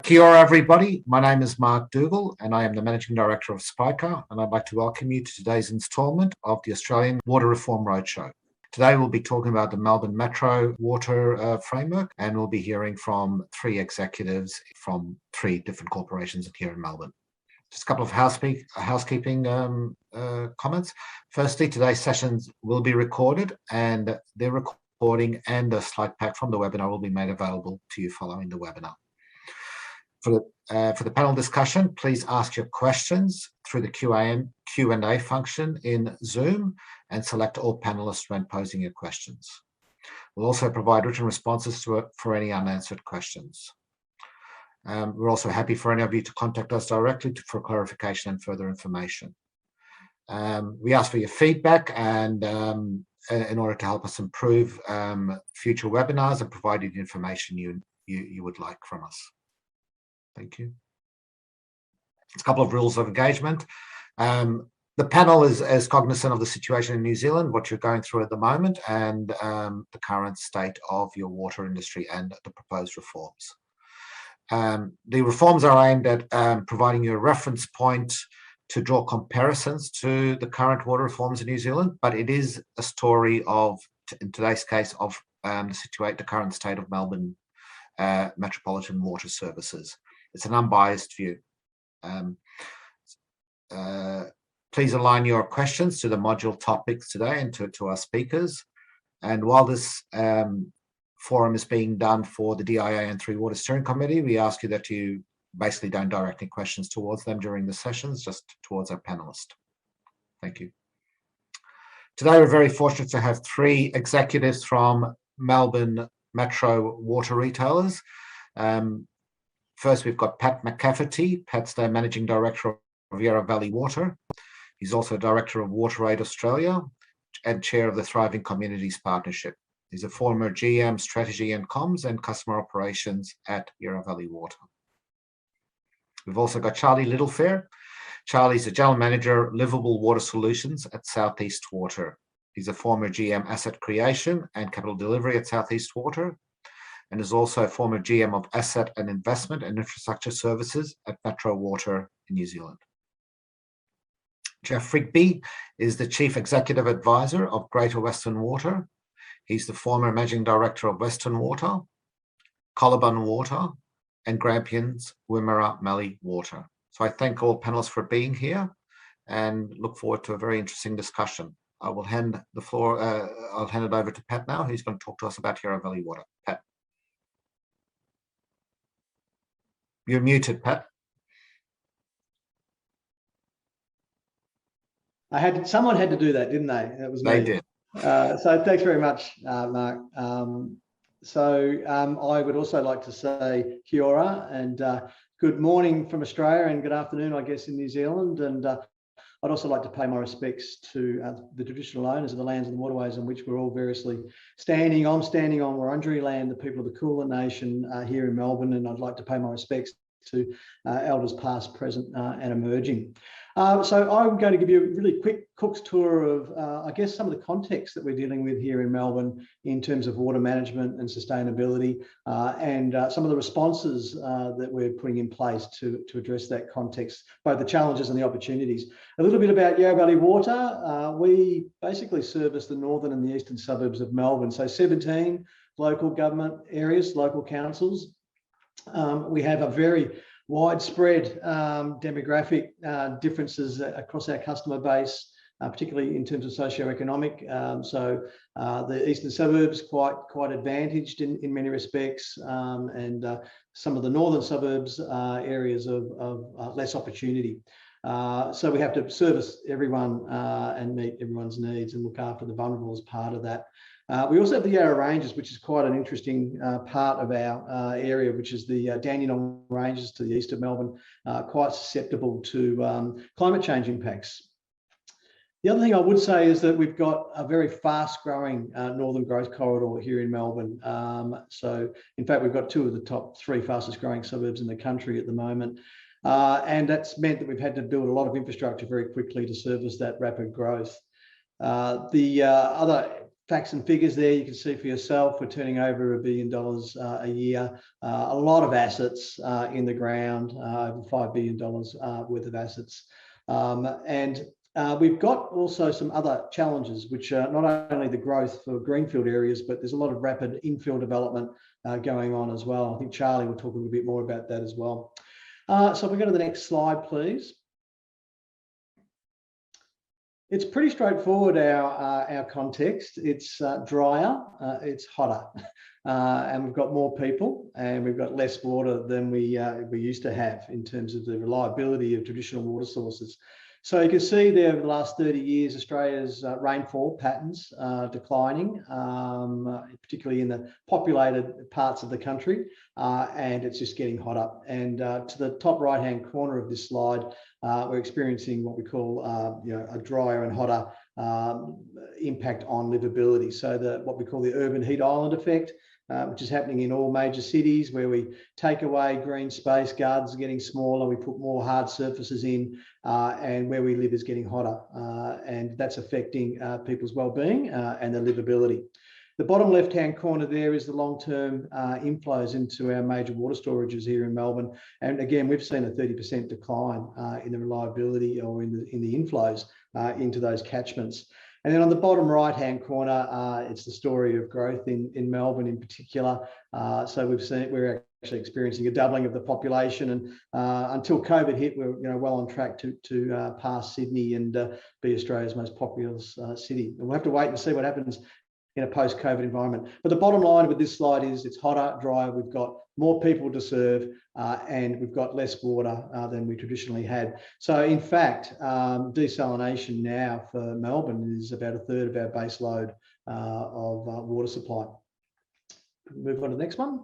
Kia ora, everybody. My name is Mark Dougal and I am the Managing Director of Spiker, and I'd like to welcome you to today's instalment of the Australian Water Reform Roadshow. Today we'll be talking about the Melbourne Metro Water Framework, and we'll be hearing from three executives from three different corporations here in Melbourne. Just a couple of housekeeping comments. Firstly, today's sessions will be recorded, and the recording and the slide pack from the webinar will be made available to you following the webinar. For the panel discussion, please ask your questions through the Q&A function in Zoom and select all panelists when posing your questions. We'll also provide written responses for any unanswered questions. We're also happy for any of you to contact us directly for clarification and further information. We ask for your feedback and in order to help us improve future webinars and provide you the information you would like from us. Thank you. A couple of rules of engagement. The panel is cognizant of the situation in New Zealand, what you're going through at the moment, and the current state of your water industry and the proposed reforms. The reforms are aimed at providing you a reference point to draw comparisons to the current water reforms in New Zealand, but it is a story of, in today's case, of the current state of Melbourne Metropolitan water services. It's an unbiased view. Please align your questions to the module topics today and to our speakers. And while this forum is being done for the DIA and Three Water Steering Committee, we ask you that you basically don't direct any questions towards them during the sessions, just towards our panelists. Thank you. Today, we're very fortunate to have three executives from Melbourne Metro water retailers. First, we've got Pat McCafferty. Pat's the Managing Director of Yarra Valley Water. He's also Director of WaterAid Australia and Chair of the Thriving Communities Partnership. He's a former GM Strategy and Comms and Customer Operations at Yarra Valley Water. We've also got Charlie Littlefair. Charlie's the General Manager, Livable Water Solutions at Southeast Water. He's a former GM Asset Creation and Capital Delivery at Southeast Water, and is also a former GM of Asset and Investment and Infrastructure Services at Metro Water in New Zealand. Jeff Frigby is the Chief Executive Advisor of Greater Western Water. He's the former Managing Director of Western Water, Collarbun Water, and Grampians Wimmera Mallee Water. So I thank all panelists for being here and look forward to a very interesting discussion. I will hand the floor, I'll hand it over to Pat now, who's going to talk to us about Yarra Valley Water. Pat. You're muted, Pat. Someone had to do that, didn't they? That was me. They did. So thanks very much, Mark. I would also like to say kia ora and good morning from Australia and good afternoon, I guess, in New Zealand. And I'd also like to pay my respects to the traditional owners of the lands and the waterways on which we're all variously standing. I'm standing on Wurundjeri land, the people of the Kulin Nation here in Melbourne, and I'd like to pay my respects to elders past, present and emerging. So I'm going to give you a really quick Cook's tour of, I guess, some of the context that we're dealing with here in Melbourne in terms of water management and sustainability, and some of the responses that we're putting in place to address that context, both the challenges and the opportunities. A little bit about Yarra Valley Water. We basically service the northern and the eastern suburbs of Melbourne, so 17 local government areas, local councils. We have a very widespread demographic differences across our customer base, particularly in terms of socioeconomic. So the eastern suburbs quite advantaged in many respects, and some of the northern suburbs areas of less opportunity. So we have to service everyone and meet everyone's needs and look after the vulnerable as part of that. We also have the Yarra Ranges, which is quite an interesting part of our area, which is the Dandenong Ranges to the east of Melbourne, quite susceptible to climate change impacts. The other thing I would say is that we've got a very fast-growing northern growth corridor here in Melbourne. So, in fact, we've got two of the top three fastest-growing suburbs in the country at the moment. And that's meant that we've had to build a lot of infrastructure very quickly to service that rapid growth. The other facts and figures there, you can see for yourself, we're turning over $1 billion a year. A lot of assets in the ground, over $5 billion worth of assets. We've got also some other challenges, which are not only the growth for greenfield areas, but there's a lot of rapid infill development going on as well. I think Charlie will talk a little bit more about that as well. So if we go to the next slide, please. It's pretty straightforward, our context. It's drier, it's hotter, and we've got more people, and we've got less water than we used to have in terms of the reliability of traditional water sources. So you can see there over the last 30 years, Australia's rainfall patterns declining, particularly in the populated parts of the country, and it's just getting hotter. And to the top right-hand corner of this slide, we're experiencing what we call a drier and hotter impact on livability. So what we call the urban heat island effect, which is happening in all major cities, where we take away green space, gardens are getting smaller, we put more hard surfaces in, and where we live is getting hotter. And that's affecting people's well-being and their livability. The bottom left-hand corner there is the long-term inflows into our major water storages here in Melbourne. And again, we've seen a 30% decline in the reliability or in the inflows into those catchments. And then on the bottom right-hand corner, it's the story of growth in Melbourne in particular. So we're actually experiencing a doubling of the population, and until COVID hit, we're well on track to pass Sydney and be Australia's most populous city. And we'll have to wait and see what happens in a post-COVID environment. But the bottom line with this slide is it's hotter, drier, we've got more people to serve, and we've got less water than we traditionally had. So in fact, desalination now for Melbourne is about a third of our base load of water supply. Move on to the next one.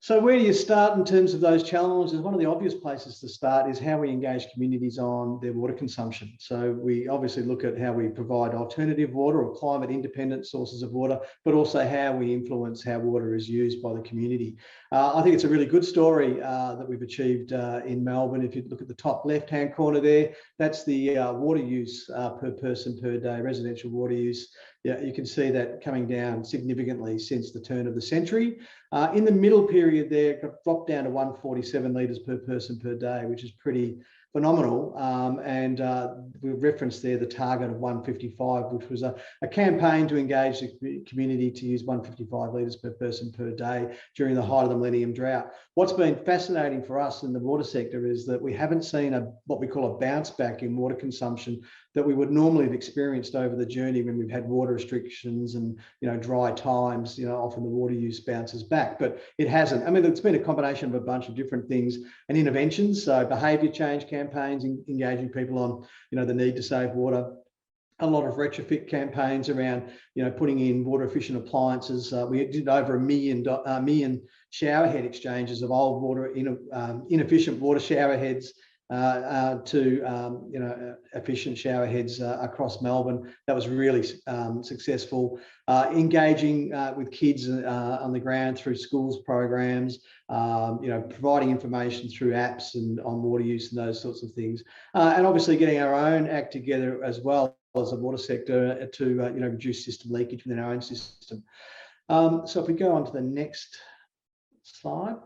So where do you start in terms of those challenges? One of the obvious places to start is how we engage communities on their water consumption. So we obviously look at how we provide alternative water or climate independent sources of water, but also how we influence how water is used by the community. I think it's a really good story that we've achieved in Melbourne. If you look at the top left-hand corner there, that's the water use per person per day, residential water use. Yeah, you can see that coming down significantly since the turn of the century. In the middle period there, it got dropped down to 147 litres per person per day, which is pretty phenomenal. We referenced there the target of 155, which was a campaign to engage the community to use 155 litres per person per day during the height of the Millennium Drought. What's been fascinating for us in the water sector is that we haven't seen what we call a bounce back in water consumption that we would normally have experienced over the journey when we've had water restrictions and dry times. Often the water use bounces back, but it hasn't. I mean, it's been a combination of a bunch of different things and interventions. So behaviour change campaigns, engaging people on the need to save water. A lot of retrofit campaigns around putting in water efficient appliances. We did over a million shower head exchanges of old water inefficient water shower heads to efficient shower heads across Melbourne. That was really successful. Engaging with kids on the ground through schools programs, providing information through apps and on water use and those sorts of things, and obviously getting our own act together as well as the water sector to reduce system leakage within our own system. So if we go on to the next slide.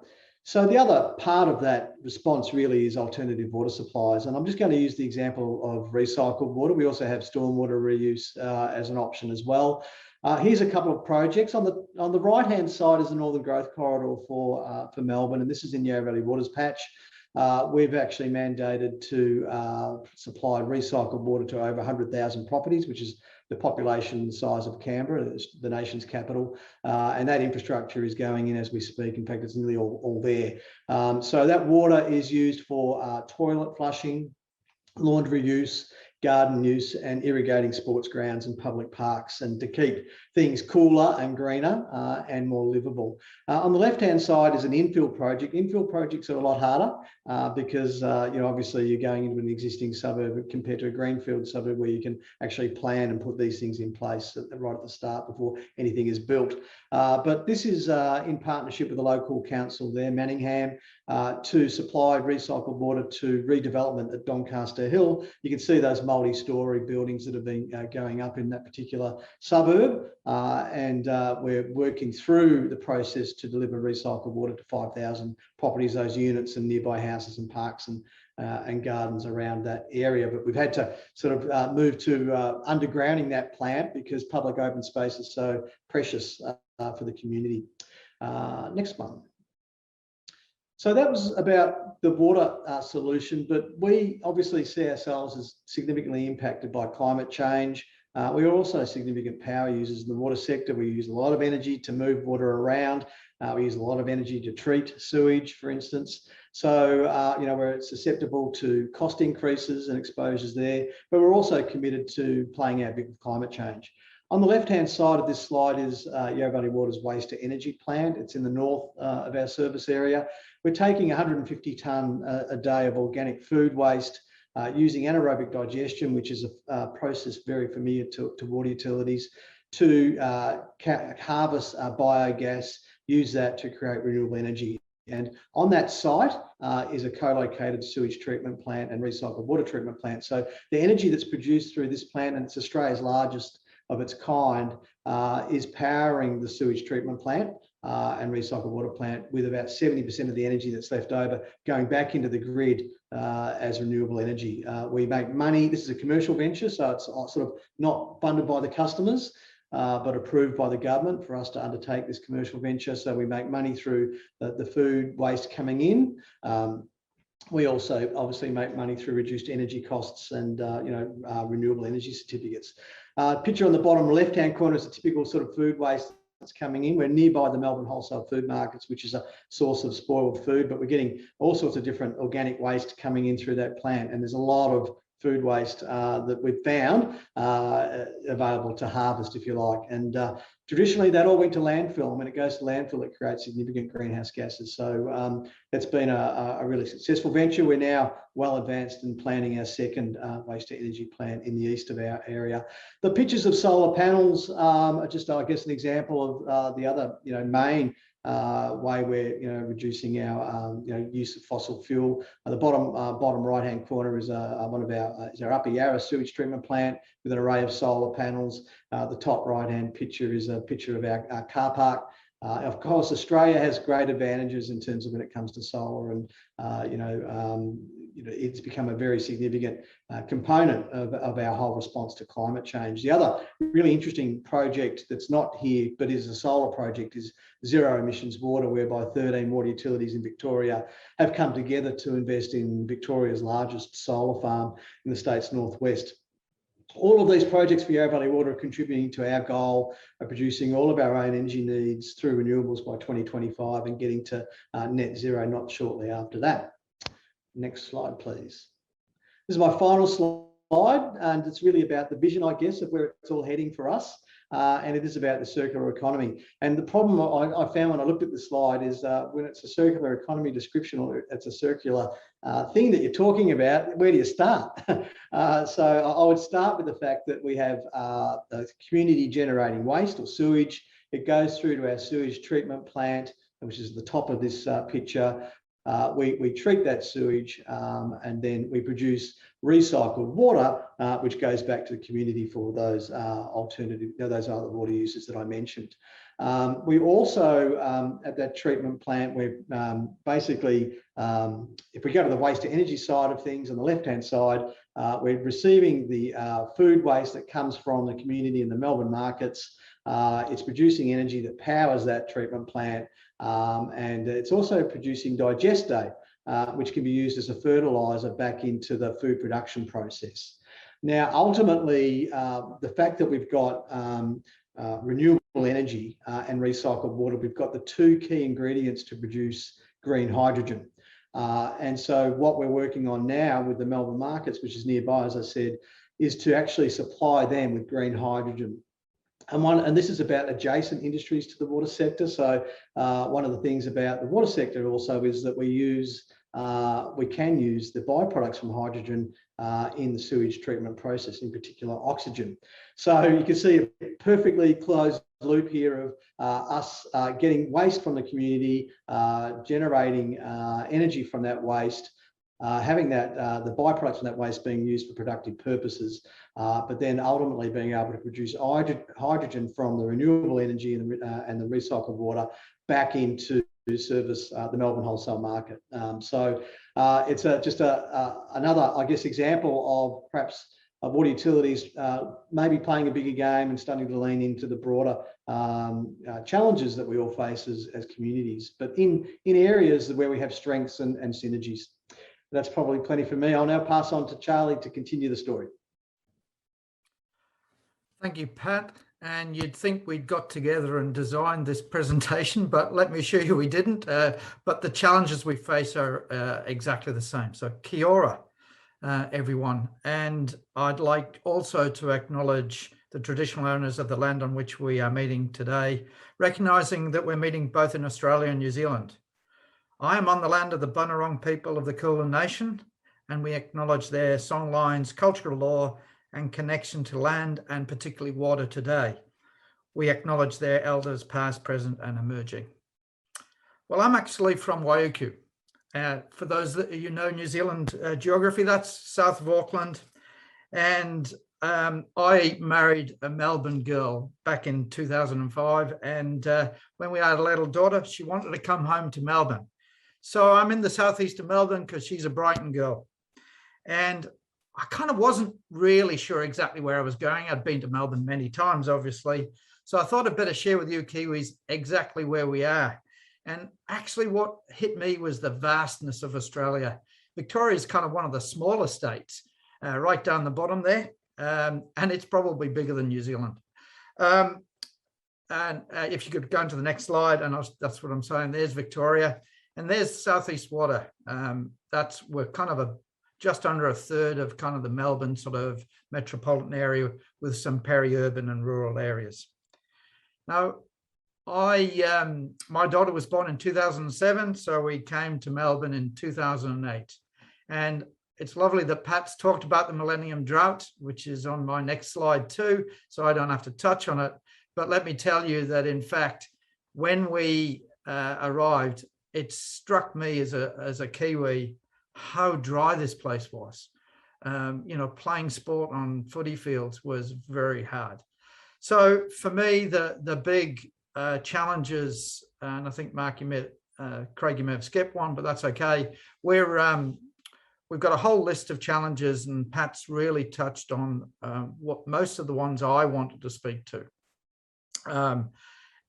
So the other part of that response really is alternative water supplies. And I'm just going to use the example of recycled water. We also have stormwater reuse as an option as well. Here's a couple of projects. On the right-hand side is the Northern Growth Corridor for Melbourne, and this is in Yarra Valley Waters Patch. We've actually mandated to supply recycled water to over 100,000 properties, which is the population size of Canberra, the nation's capital, and that infrastructure is going in as we speak. In fact, it's nearly all there. So that water is used for toilet flushing, laundry use, garden use, and irrigating sports grounds and public parks, and to keep things cooler and greener and more livable. On the left-hand side is an infill project. Infill projects are a lot harder because obviously you're going into an existing suburb compared to a greenfield suburb where you can actually plan and put these things in place right at the start before anything is built. But this is in partnership with the local council there, Manningham. to supply recycled water to redevelopment at Doncaster Hill. You can see those multi-storey buildings that have been going up in that particular suburb, and we're working through the process to deliver recycled water to 5,000 properties, those units and nearby houses and parks and gardens around that area. But we've had to sort of move to undergrounding that plant because public open space is so precious for the community. Next one. So that was about the water solution, but we obviously see ourselves as significantly impacted by climate change. We are also significant power users in the water sector. We use a lot of energy to move water around. We use a lot of energy to treat sewage, for instance. So, we're susceptible to cost increases and exposures there, but we're also committed to playing our bit with climate change. On the left-hand side of this slide is Yarra Valley Water's waste to energy plant. It's in the north of our service area. We're taking 150 tonne a day of organic food waste using anaerobic digestion, which is a process very familiar to water utilities, to harvest biogas, use that to create renewable energy. And on that site is a co-located sewage treatment plant and recycled water treatment plant. So the energy that's produced through this plant, and it's Australia's largest of its kind, is powering the sewage treatment plant and recycled water plant, with about 70% of the energy that's left over going back into the grid as renewable energy. We make money. This is a commercial venture, so it's sort of not funded by the customers, but approved by the government for us to undertake this commercial venture. So we make money through the food waste coming in. We also obviously make money through reduced energy costs and renewable energy certificates. Picture on the bottom left-hand corner is a typical sort of food waste that's coming in. We're nearby the Melbourne wholesale food markets, which is a source of spoiled food, but we're getting all sorts of different organic waste coming in through that plant. And there's a lot of food waste that we've found available to harvest, if you like. And traditionally, that all went to landfill. And when it goes to landfill, it creates significant greenhouse gases. So it's been a really successful venture. We're now well advanced in planning our second waste to energy plant in the east of our area. The pictures of solar panels are just, I guess, an example of the other, main way we're reducing our use of fossil fuel. The bottom right hand corner is one of our Upper Yarra sewage treatment plant with an array of solar panels. The top right hand picture is a picture of our car park. Of course, Australia has great advantages in terms of when it comes to solar, and it's become a very significant component of our whole response to climate change. The other really interesting project that's not here but is a solar project is zero emissions water, whereby 13 water utilities in Victoria have come together to invest in Victoria's largest solar farm in the state's northwest. All of these projects for Yarra Valley Water are contributing to our goal of producing all of our own energy needs through renewables by 2025 and getting to net zero not shortly after that. Next slide, please. This is my final slide, and it's really about the vision, I guess, of where it's all heading for us. And it is about the circular economy. And the problem I found when I looked at the slide is when it's a circular economy description, or it's a circular thing that you're talking about, where do you start? So I would start with the fact that we have community generating waste or sewage. It goes through to our sewage treatment plant, which is the top of this picture. We treat that sewage and then we produce recycled water, which goes back to the community for those those other water uses that I mentioned. We also, at that treatment plant, we're basically, if we go to the waste to energy side of things on the left-hand side, we're receiving the food waste that comes from the community in the Melbourne markets. It's producing energy that powers that treatment plant, and it's also producing digeste, which can be used as a fertiliser back into the food production process. Now, ultimately, the fact that we've got renewable energy and recycled water, we've got the two key ingredients to produce green hydrogen. And so what we're working on now with the Melbourne markets, which is nearby, as I said, is to actually supply them with green hydrogen. And this is about adjacent industries to the water sector. So one of the things about the water sector also is that we use we can use the byproducts from hydrogen in the sewage treatment process, in particular oxygen. So you can see a perfectly closed loop here of us getting waste from the community, generating energy from that waste, having that the byproducts from that waste being used for productive purposes, but then ultimately being able to produce hydrogen from the renewable energy and the recycled water back into service the Melbourne wholesale market. So it's just another, I guess, example of perhaps water utilities maybe playing a bigger game and starting to lean into the broader challenges that we all face as communities, but in areas where we have strengths and synergies. That's probably plenty for me. I'll now pass on to Charlie to continue the story. Thank you, Pat. And you'd think we'd got together and designed this presentation, but let me assure you we didn't. But the challenges we face are exactly the same. So kia ora, everyone. And I'd like also to acknowledge the traditional owners of the land on which we are meeting today, recognising that we're meeting both in Australia and New Zealand. I am on the land of the Bunurong people of the Kulin Nation, and we acknowledge their songlines, cultural law, and connection to land and particularly water today. We acknowledge their elders past, present and emerging. Well, I'm actually from Waiuku. For those that you know New Zealand geography, that's south of Auckland. And I married a Melbourne girl back in 2005. And when we had a little daughter, she wanted to come home to Melbourne. So I'm in the southeast of Melbourne because she's a Brighton girl. And I kind of wasn't really sure exactly where I was going. I'd been to Melbourne many times, obviously. So I thought I'd better share with you Kiwis exactly where we are. And actually what hit me was the vastness of Australia. Victoria is kind of one of the smaller states, right down the bottom there. And it's probably bigger than New Zealand. And if you could go into the next slide, and that's what I'm saying, there's Victoria. And there's Southeast Water. We're kind of just under a third of kind of the Melbourne sort of metropolitan area with some peri-urban and rural areas. Now, my daughter was born in 2007, so we came to Melbourne in 2008. And it's lovely that Pat's talked about the Millennium Drought, which is on my next slide too, so I don't have to touch on it. But let me tell you that, in fact, when we arrived, it struck me as a Kiwi how dry this place was. You know, playing sport on footy fields was very hard. So for me, the big challenges, and I think Mark, Craig, you may have skipped one, but that's okay. We've got a whole list of challenges, and Pat's really touched on what most of the ones I wanted to speak to.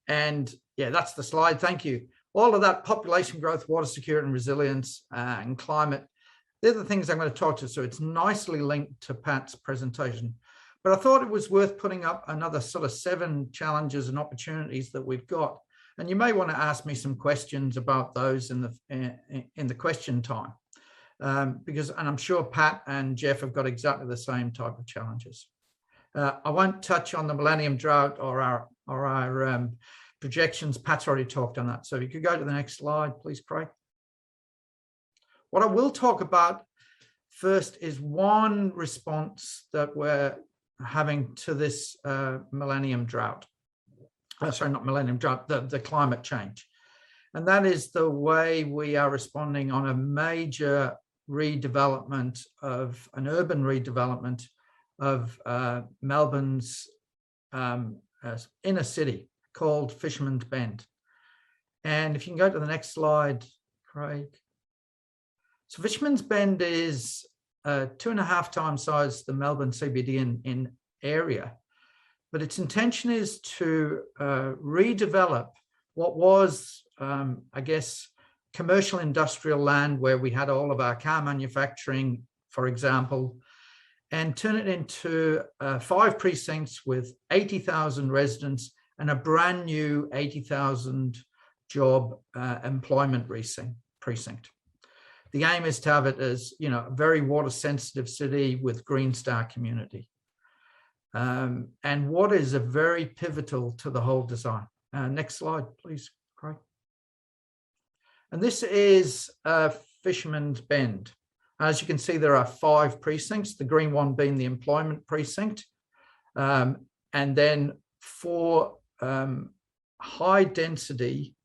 And yeah, that's the slide. Thank you. All of that: population growth, water security and resilience, and climate. They're the things I'm going to talk to. So it's nicely linked to Pat's presentation. But I thought it was worth putting up another sort of 7 challenges and opportunities that we've got. And you may want to ask me some questions about those in the question time, and I'm sure Pat and Jeff have got exactly the same type of challenges. I won't touch on the Millennium Drought or our projections. Pat's already talked on that. So if you could go to the next slide, please, Craig. What I will talk about first is one response that we're having to this Millennium Drought. Sorry, not Millennium Drought, the climate change. And that is the way we are responding on a major redevelopment of an urban redevelopment of Melbourne's inner city called Fisherman's Bend. And if you can go to the next slide, Craig. So Fisherman's Bend is 2.5 times size the Melbourne CBD in area, but its intention is to redevelop what was, I guess, commercial industrial land where we had all of our car manufacturing, for example, and turn it into 5 precincts with 80,000 residents and a brand new 80,000 job employment precinct. The aim is to have it as, you know, a very water sensitive city with Green Star community. And water is a very pivotal to the whole design. Next slide, please, Craig. And this is Fisherman's Bend. As you can see, there are 5 precincts, the green one being the employment precinct, and then 4 high density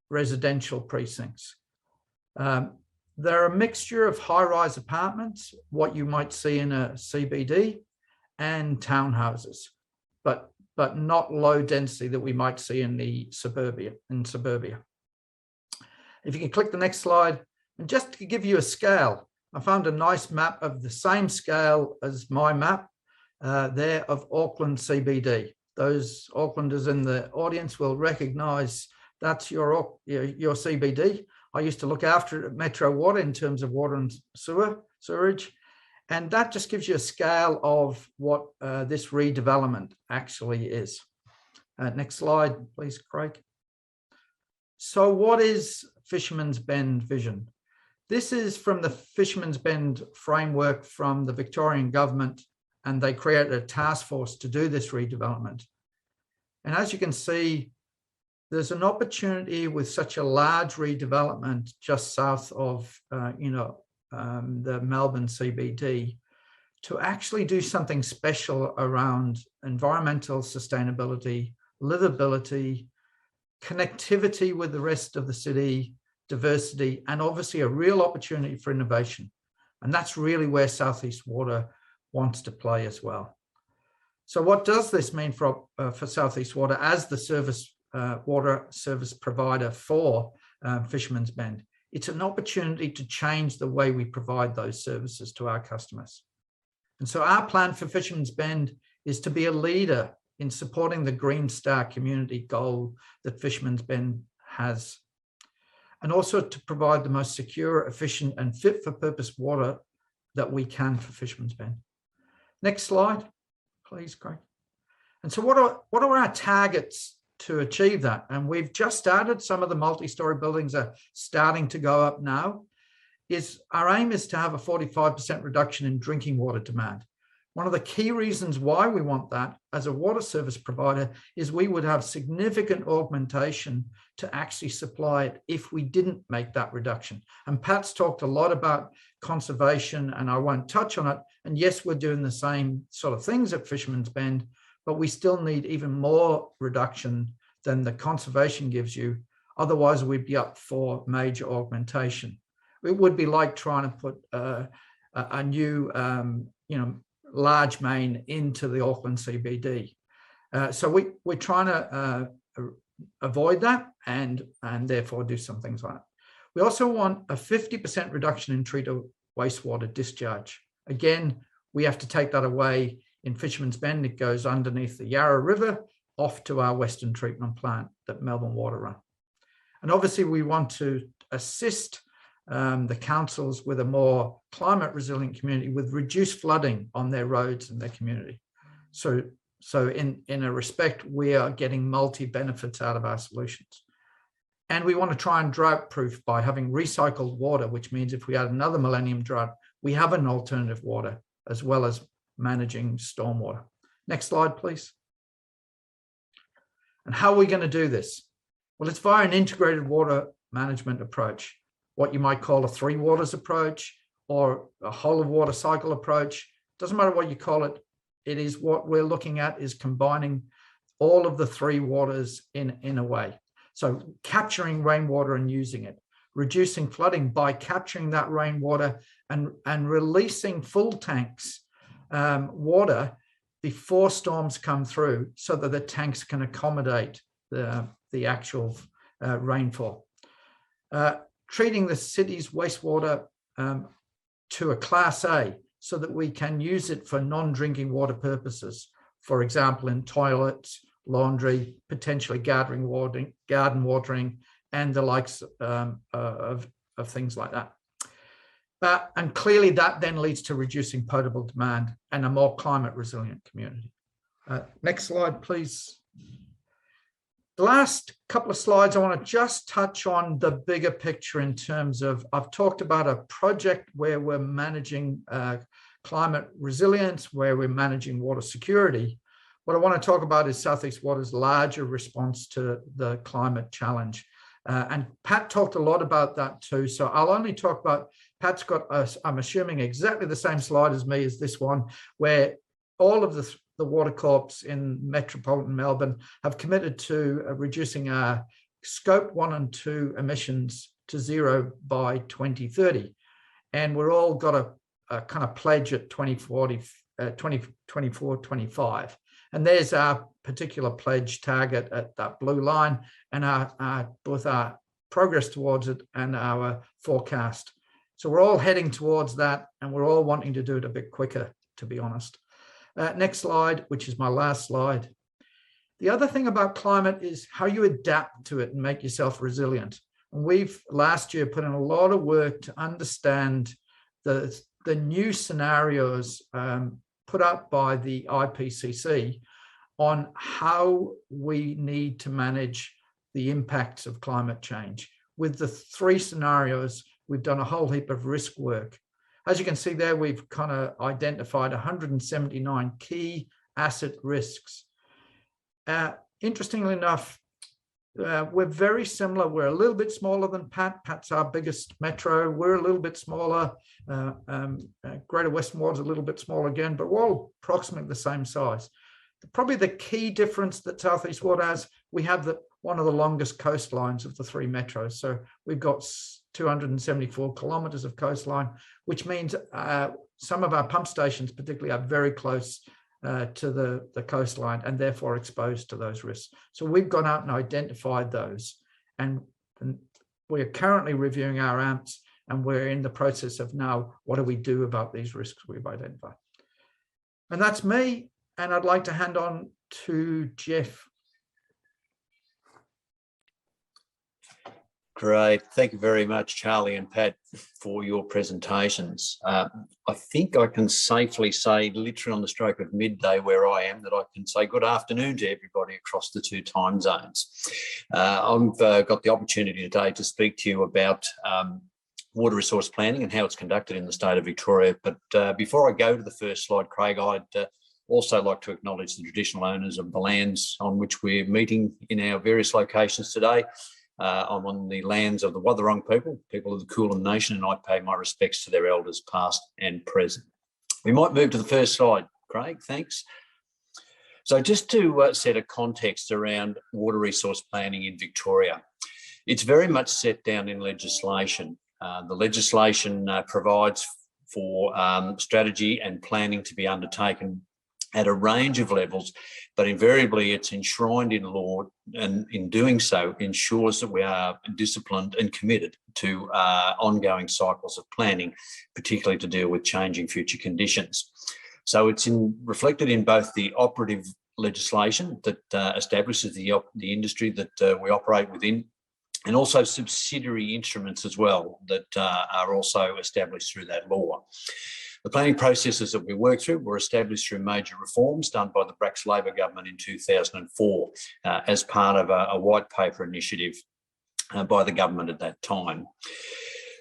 residential precincts. They're a mixture of high-rise apartments, what you might see in a CBD, and townhouses, but not low density that we might see in the suburbia. If you can click the next slide, and just to give you a scale, I found a nice map of the same scale as my map there of Auckland CBD. Those Aucklanders in the audience will recognise that's your CBD. I used to look after it at Metro Water in terms of water and sewerage. And that just gives you a scale of what this redevelopment actually is. Next slide, please, Craig. So what is Fisherman's Bend vision? This is from the Fisherman's Bend framework from the Victorian government, and they created a task force to do this redevelopment. And as you can see, there's an opportunity with such a large redevelopment just south of, the Melbourne CBD to actually do something special around environmental sustainability, livability, connectivity with the rest of the city, diversity, and obviously a real opportunity for innovation. And that's really where Southeast Water wants to play as well. So what does this mean for Southeast Water as the water service provider for Fisherman's Bend? It's an opportunity to change the way we provide those services to our customers. And so our plan for Fisherman's Bend is to be a leader in supporting the Green Star community goal that Fisherman's Bend has, and also to provide the most secure, efficient, and fit for purpose water that we can for Fisherman's Bend. Next slide, please, Craig. And so what are our targets to achieve that? And we've just started. Some of the multi-story buildings are starting to go up now. Our aim is to have a 45% reduction in drinking water demand. One of the key reasons why we want that as a water service provider is we would have significant augmentation to actually supply it if we didn't make that reduction. And Pat's talked a lot about conservation, and I won't touch on it. And yes, we're doing the same sort of things at Fisherman's Bend, but we still need even more reduction than the conservation gives you. Otherwise, we'd be up for major augmentation. It would be like trying to put a new, large main into the Auckland CBD. So we're trying to avoid that and therefore do some things like that. We also want a 50% reduction in treated wastewater discharge. Again, we have to take that away. In Fisherman's Bend, it goes underneath the Yarra River off to our Western treatment plant that Melbourne Water run. And obviously we want to assist the councils with a more climate resilient community with reduced flooding on their roads and their community. So in a respect, we are getting multi-benefits out of our solutions. And we want to try and drought proof by having recycled water, which means if we had another millennium drought, we have an alternative water as well as managing stormwater. Next slide, please. And how are we going to do this? Well, it's via an integrated water management approach, what you might call a 3 waters approach or a whole of water cycle approach. Doesn't matter what you call it. It is what we're looking at is combining all of the 3 waters in a way. So capturing rainwater and using it, reducing flooding by capturing that rainwater and releasing full tanks water before storms come through so that the tanks can accommodate the actual rainfall. Treating the city's wastewater to a Class A so that we can use it for non-drinking water purposes. For example, in toilets, laundry, potentially garden watering, and the likes of things like that. And clearly that then leads to reducing potable demand and a more climate resilient community. Next slide, please. The last couple of slides, I want to just touch on the bigger picture in terms of, I've talked about a project where we're managing climate resilience, where we're managing water security. What I want to talk about is Southeast Water's larger response to the climate challenge. And Pat talked a lot about that too. So I'll only talk about, Pat's got, I'm assuming, exactly the same slide as me as this one, where all of the water corps in metropolitan Melbourne have committed to reducing our scope 1 and 2 emissions to zero by 2030. And we're all got a kind of pledge at 2040, 2024, 25. And there's our particular pledge target at that blue line, and both our progress towards it and our forecast. So we're all heading towards that, and we're all wanting to do it a bit quicker, to be honest. Next slide, which is my last slide. The other thing about climate is how you adapt to it and make yourself resilient. And we've last year put in a lot of work to understand the new scenarios put up by the IPCC on how we need to manage the impacts of climate change. With the 3 scenarios, we've done a whole heap of risk work. As you can see there, we've kind of identified 179 key asset risks. Interestingly enough, we're very similar. We're a little bit smaller than Pat. Pat's our biggest metro. We're a little bit smaller. Greater Western Ward's a little bit smaller again, but we're all approximately the same size. Probably the key difference that South East Ward has, we have one of the longest coastlines of the 3 metros. So we've got 274 kilometres of coastline, which means some of our pump stations particularly are very close to the coastline and therefore exposed to those risks. So we've gone out and identified those, and we're currently reviewing our AMPs, and we're in the process of now, what do we do about these risks we've identified? And that's me, and I'd like to hand on to Jeff. Great. Thank you very much, Charlie and Pat, for your presentations. I think I can safely say, literally on the stroke of midday where I am, that I can say good afternoon to everybody across the 2 time zones. I've got the opportunity today to speak to you about water resource planning and how it's conducted in the state of Victoria. But before I go to the first slide, Craig, I'd also like to acknowledge the traditional owners of the lands on which we're meeting in our various locations today. I'm on the lands of the Wathaurong people of the Kulin Nation, and I pay my respects to their elders past and present. We might move to the first slide, Craig, thanks. So just to set a context around water resource planning in Victoria, it's very much set down in legislation. The legislation provides for strategy and planning to be undertaken at a range of levels, but invariably it's enshrined in law, and in doing so ensures that we are disciplined and committed to ongoing cycles of planning, particularly to deal with changing future conditions. So it's reflected in both the operative legislation that establishes the industry that we operate within, and also subsidiary instruments as well that are also established through that law. The planning processes that we work through were established through major reforms done by the Bracks Labor government in 2004 as part of a white paper initiative by the government at that time.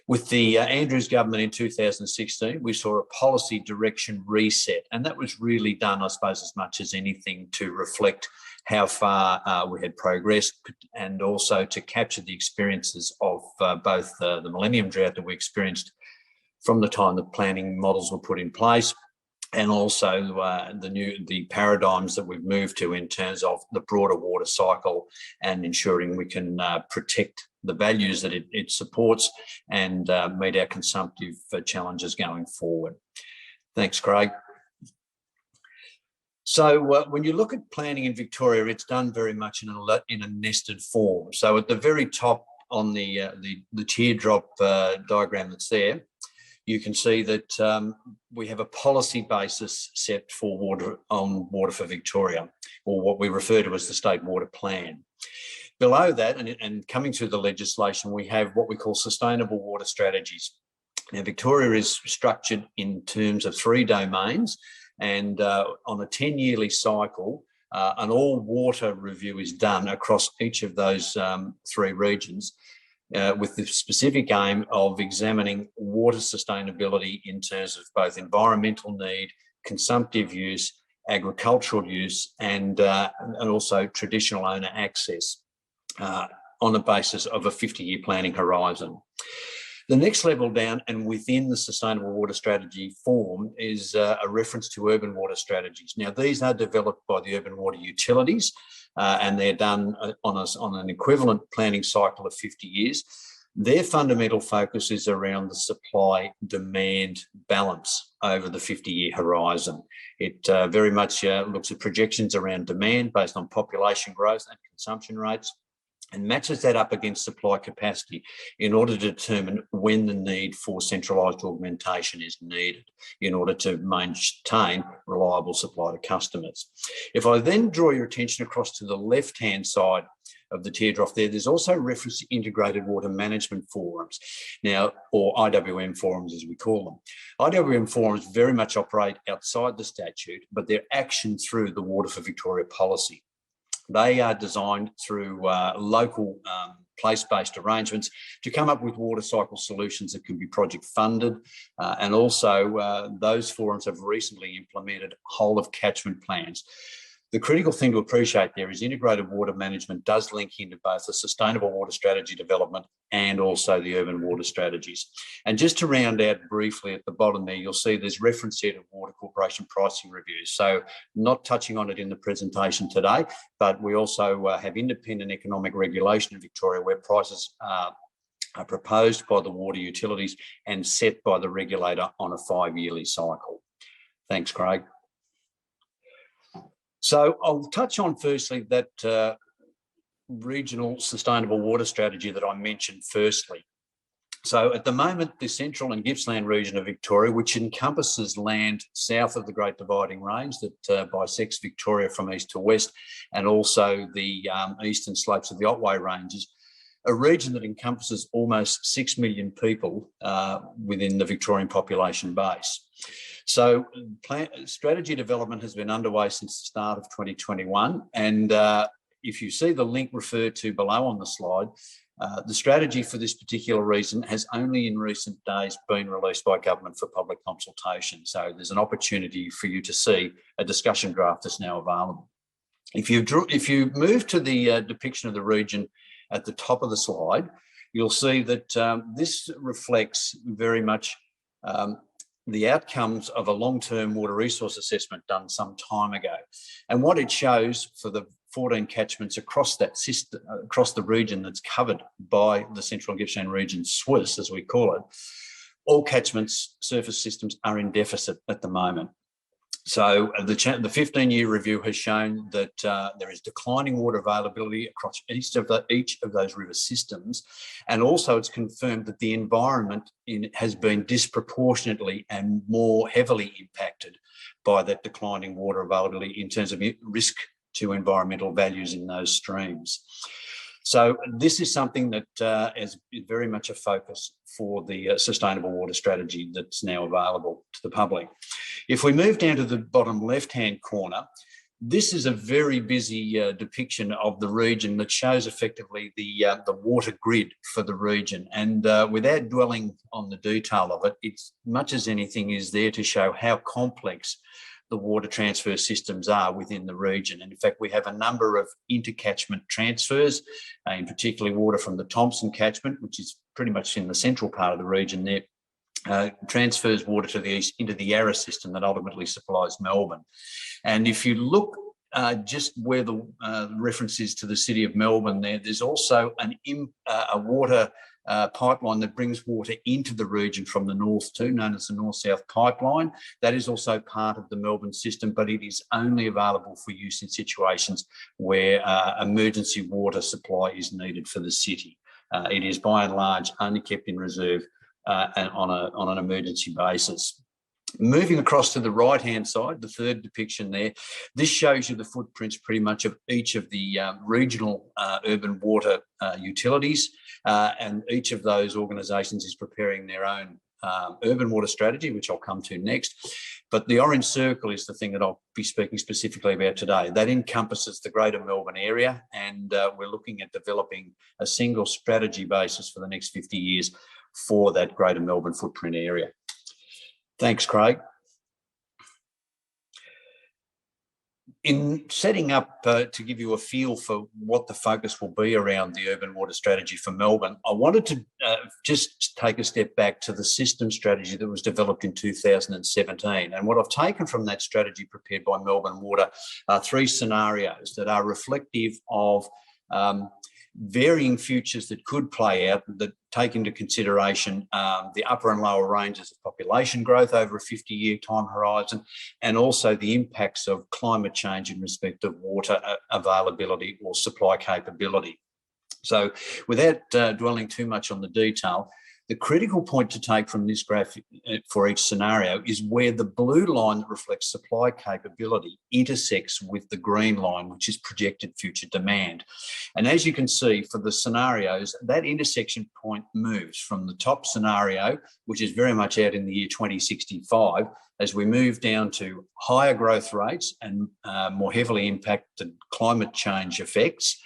With the Andrews government in 2016, we saw a policy direction reset, and that was really done, I suppose, as much as anything to reflect how far we had progressed, and also to capture the experiences of both the Millennium Drought that we experienced from the time the planning models were put in place, and also the paradigms that we've moved to in terms of the broader water cycle and ensuring we can protect the values that it supports and meet our consumptive challenges going forward. Thanks, Craig. So when you look at planning in Victoria, it's done very much in a nested form. So at the very top on the teardrop diagram that's there, you can see that we have a policy basis set for water for Victoria, or what we refer to as the State Water Plan. Below that, and coming through the legislation, we have what we call sustainable water strategies. Now, Victoria is structured in terms of 3 domains, and on a 10-yearly cycle, an all-water review is done across each of those 3 regions, with the specific aim of examining water sustainability in terms of both environmental need, consumptive use, agricultural use, and also traditional owner access. on the basis of a 50-year planning horizon. The next level down and within the Sustainable Water Strategy form is a reference to urban water strategies. Now, these are developed by the urban water utilities and they're done on an equivalent planning cycle of 50 years. Their fundamental focus is around the supply-demand balance over the 50-year horizon. It very much looks at projections around demand based on population growth and consumption rates, and matches that up against supply capacity in order to determine when the need for centralised augmentation is needed in order to maintain reliable supply to customers. If I then draw your attention across to the left-hand side of the teardrop there, there's also reference to integrated water management forums now, or IWM forums as we call them. IWM forums very much operate outside the statute, but they're action through the Water for Victoria policy. They are designed through local place-based arrangements to come up with water cycle solutions that can be project funded. And also those forums have recently implemented whole of catchment plans. The critical thing to appreciate there is integrated water management does link into both the sustainable water strategy development and also the urban water strategies. And just to round out briefly at the bottom there, you'll see there's reference here to Water Corporation pricing reviews. So not touching on it in the presentation today, but we also have independent economic regulation in Victoria where prices are proposed by the water utilities and set by the regulator on a 5-yearly cycle. Thanks, Craig. So I'll touch on firstly that regional sustainable water strategy that I mentioned firstly. So at the moment, the Central and Gippsland region of Victoria, which encompasses land south of the Great Dividing Range that bisects Victoria from east to west, and also the eastern slopes of the Otway Ranges, a region that encompasses almost 6 million people within the Victorian population base. So strategy development has been underway since the start of 2021. And if you see the link referred to below on the slide, the strategy for this particular region has only in recent days been released by government for public consultation. So there's an opportunity for you to see a discussion draft that's now available. If you move to the depiction of the region at the top of the slide, you'll see that this reflects very much the outcomes of a long-term water resource assessment done some time ago. And what it shows for the 14 catchments across that system, across the region that's covered by the Central and Gippsland region, SWIS as we call it, all catchments, surface systems are in deficit at the moment. So the 15-year review has shown that there is declining water availability across each of those river systems. And also it's confirmed that the environment has been disproportionately and more heavily impacted by that declining water availability in terms of risk to environmental values in those streams. So this is something that is very much a focus for the sustainable water strategy that's now available to the public. If we move down to the bottom left-hand corner, this is a very busy depiction of the region that shows effectively the water grid for the region. And without dwelling on the detail of it, it's much as anything is there to show how complex the water transfer systems are within the region. And in fact, we have a number of inter-catchment transfers, in particular water from the Thompson catchment, which is pretty much in the central part of the region there, transfers water to the east into the Yarra system that ultimately supplies Melbourne. And if you look just where the reference is to the city of Melbourne there's also a water pipeline that brings water into the region from the north too, known as the North-South Pipeline. That is also part of the Melbourne system, but it is only available for use in situations where emergency water supply is needed for the city. It is by and large only kept in reserve and on an emergency basis. Moving across to the right-hand side, the third depiction there, this shows you the footprints pretty much of each of the regional urban water utilities, and each of those organisations is preparing their own urban water strategy, which I'll come to next. But the orange circle is the thing that I'll be speaking specifically about today. That encompasses the Greater Melbourne area, and we're looking at developing a single strategy basis for the next 50 years for that Greater Melbourne footprint area. Thanks, Craig. In setting up to give you a feel for what the focus will be around the urban water strategy for Melbourne, I wanted to just take a step back to the system strategy that was developed in 2017. And what I've taken from that strategy prepared by Melbourne Water are 3 scenarios that are reflective of varying futures that could play out that take into consideration the upper and lower ranges of population growth over a 50-year time horizon, and also the impacts of climate change in respect of water availability or supply capability. So without dwelling too much on the detail, the critical point to take from this graph for each scenario is where the blue line that reflects supply capability intersects with the green line, which is projected future demand. And as you can see for the scenarios, that intersection point moves from the top scenario, which is very much out in the year 2065, as we move down to higher growth rates and more heavily impacted climate change effects,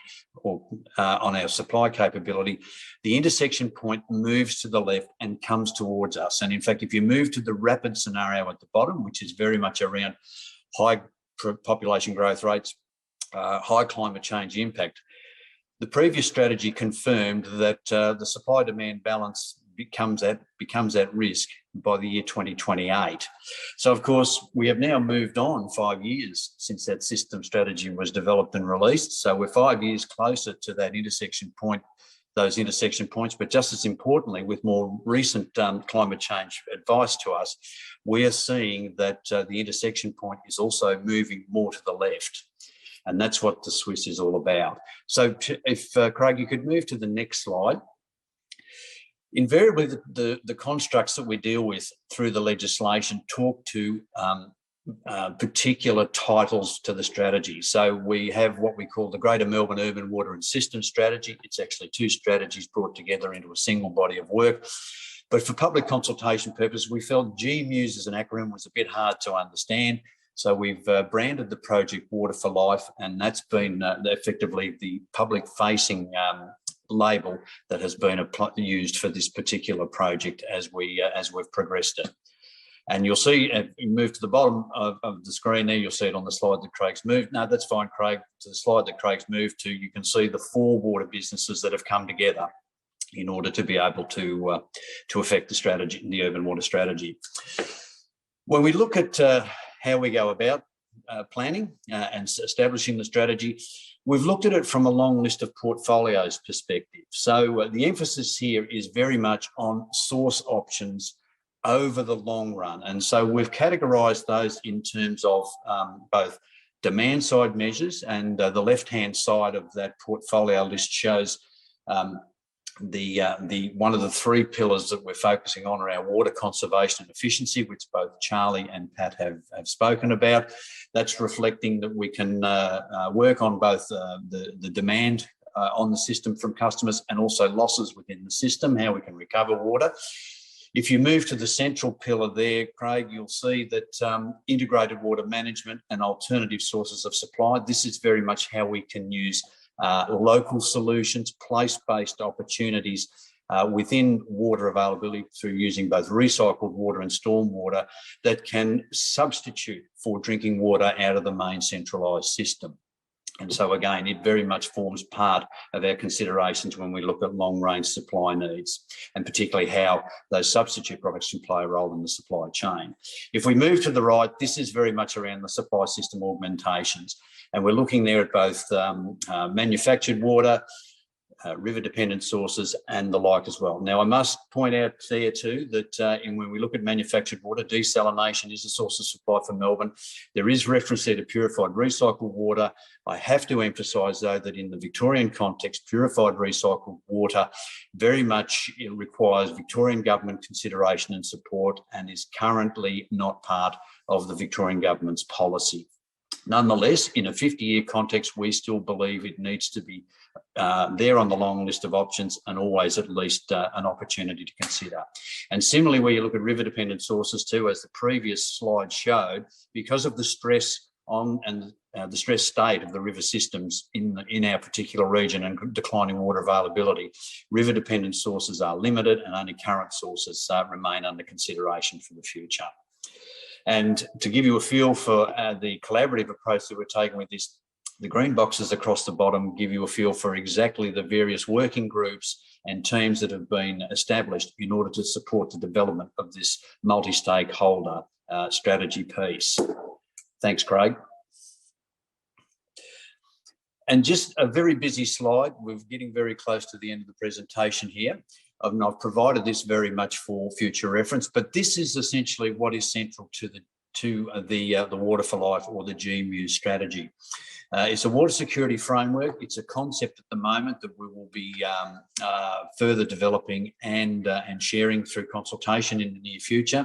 or on our supply capability, the intersection point moves to the left and comes towards us. And in fact, if you move to the rapid scenario at the bottom, which is very much around high population growth rates, high climate change impact, the previous strategy confirmed that the supply-demand balance becomes at risk by the year 2028. So, of course, we have now moved on 5 years since that system strategy was developed and released. So we're 5 years closer to that intersection point, those intersection points. But just as importantly, with more recent climate change advice to us, we are seeing that the intersection point is also moving more to the left. And that's what the Swiss is all about. So if, Craig, you could move to the next slide. Invariably, the constructs that we deal with through the legislation talk to particular titles to the strategy. So we have what we call the Greater Melbourne Urban Water and System Strategy. It's actually 2 strategies brought together into a single body of work. But for public consultation purposes, we felt GMUS as an acronym was a bit hard to understand. So we've branded the project Water for Life, and that's been effectively the public-facing label that has been used for this particular project as we've progressed it. And you'll see, if you move to the bottom of the screen there, you'll see it on the slide that Craig's moved. No, that's fine, Craig. To the slide that Craig's moved to, you can see the 4 water businesses that have come together in order to be able to affect the strategy, the urban water strategy. When we look at how we go about planning and establishing the strategy, we've looked at it from a long list of portfolios perspective. So the emphasis here is very much on source options over the long run. And so we've categorised those in terms of both demand side measures, and the left-hand side of that portfolio list shows the one of the 3 pillars that we're focusing on around water conservation and efficiency, which both Charlie and Pat have spoken about. That's reflecting that we can work on both the demand on the system from customers and also losses within the system, how we can recover water. If you move to the central pillar there, Craig, you'll see that integrated water management and alternative sources of supply, this is very much how we can use local solutions, place-based opportunities within water availability through using both recycled water and storm water that can substitute for drinking water out of the main centralised system. And so again, it very much forms part of our considerations when we look at long-range supply needs, and particularly how those substitute products can play a role in the supply chain. If we move to the right, this is very much around the supply system augmentations. And we're looking there at both manufactured water, river-dependent sources and the like as well. Now, I must point out there too that when we look at manufactured water, desalination is a source of supply for Melbourne. There is reference there to purified recycled water. I have to emphasise though that in the Victorian context, purified recycled water very much requires Victorian government consideration and support and is currently not part of the Victorian government's policy. Nonetheless, in a 50-year context, we still believe it needs to be there on the long list of options and always at least an opportunity to consider. And similarly, where you look at river-dependent sources too, as the previous slide showed, because of the stress on and the stress state of the river systems in our particular region and declining water availability, river-dependent sources are limited and only current sources remain under consideration for the future. And to give you a feel for the collaborative approach that we're taking with this, the green boxes across the bottom give you a feel for exactly the various working groups and teams that have been established in order to support the development of this multi-stakeholder strategy piece. Thanks, Craig. And just a very busy slide. We're getting very close to the end of the presentation here. I've provided this very much for future reference, but this is essentially what is central to the Water for Life, or the GMU strategy. It's a water security framework. It's a concept at the moment that we will be further developing and sharing through consultation in the near future.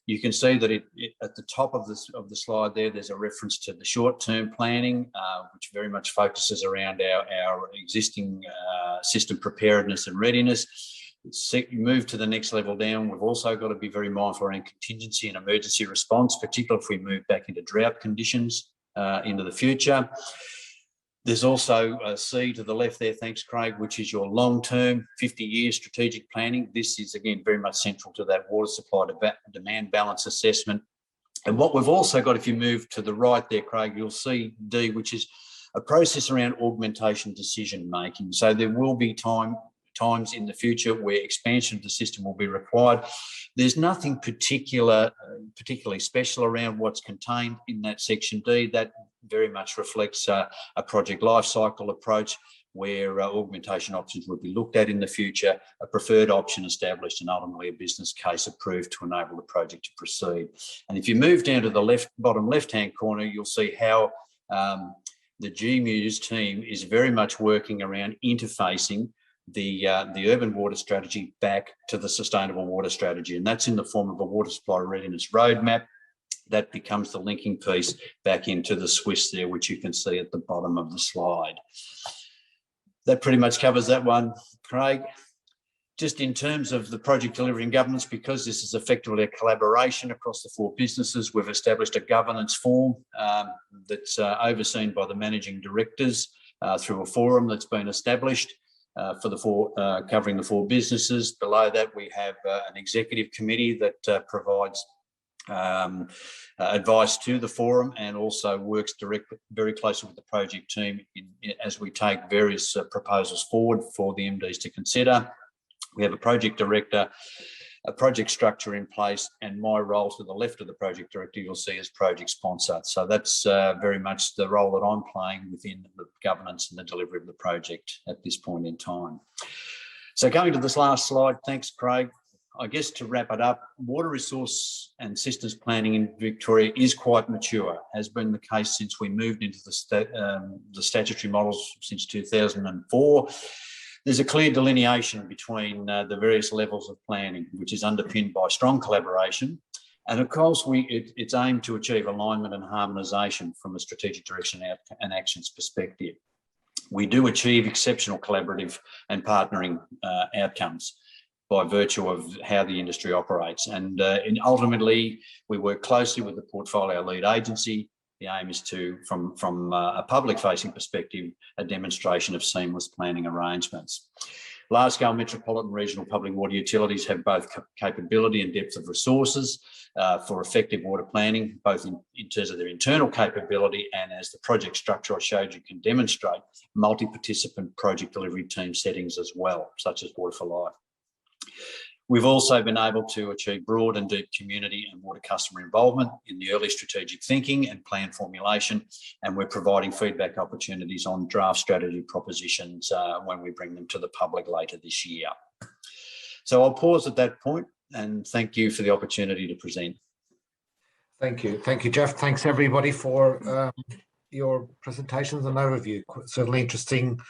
You can see that at the top of the slide there's a reference to the short-term planning, which very much focuses around our existing system preparedness and readiness. You move to the next level down, we've also got to be very mindful around contingency and emergency response, particularly if we move back into drought conditions into the future. There's also a C to the left there, thanks Craig, which is your long-term 50-year strategic planning. This is again very much central to that water supply demand balance assessment. And what we've also got, if you move to the right there, Craig, you'll see D, which is a process around augmentation decision making. So there will be times in the future where expansion of the system will be required. There's nothing particularly special around what's contained in that section D. That very much reflects a project life cycle approach where augmentation options would be looked at in the future, a preferred option established, and ultimately a business case approved to enable the project to proceed. And if you move down to the bottom left-hand corner, you'll see how the GMU's team is very much working around interfacing the urban water strategy back to the sustainable water strategy, and that's in the form of a water supply readiness roadmap that becomes the linking piece back into the Swiss there, which you can see at the bottom of the slide. That pretty much covers that one, Craig. Just in terms of the project delivery and governance, because this is effectively a collaboration across the 4 businesses, we've established a governance form that's overseen by the managing directors through a forum that's been established. For the covering the 4 businesses. Below that, we have an executive committee that provides advice to the forum and also works very closely with the project team as we take various proposals forward for the MDs to consider. We have a project director, a project structure in place, and my role to the left of the project director you'll see as project sponsor. So that's very much the role that I'm playing within the governance and the delivery of the project at this point in time. So going to this last slide, thanks Craig. I guess to wrap it up, water resource and systems planning in Victoria is quite mature, has been the case since we moved into the statutory models since 2004. There's a clear delineation between the various levels of planning, which is underpinned by strong collaboration. And of course, it's aimed to achieve alignment and harmonisation from a strategic direction and actions perspective. We do achieve exceptional collaborative and partnering outcomes by virtue of how the industry operates. And ultimately, we work closely with the portfolio lead agency. The aim is to, from a public-facing perspective, a demonstration of seamless planning arrangements. Large-scale metropolitan regional public water utilities have both capability and depth of resources for effective water planning, both in terms of their internal capability and as the project structure I showed you can demonstrate, multi-participant project delivery team settings as well, such as Water for Life. We've also been able to achieve broad and deep community and water customer involvement in the early strategic thinking and plan formulation, and we're providing feedback opportunities on draft strategy propositions when we bring them to the public later this year. So I'll pause at that point and thank you for the opportunity to present. Thank you. Thank you, Jeff. Thanks, everybody, for your presentations and overview. Certainly interesting,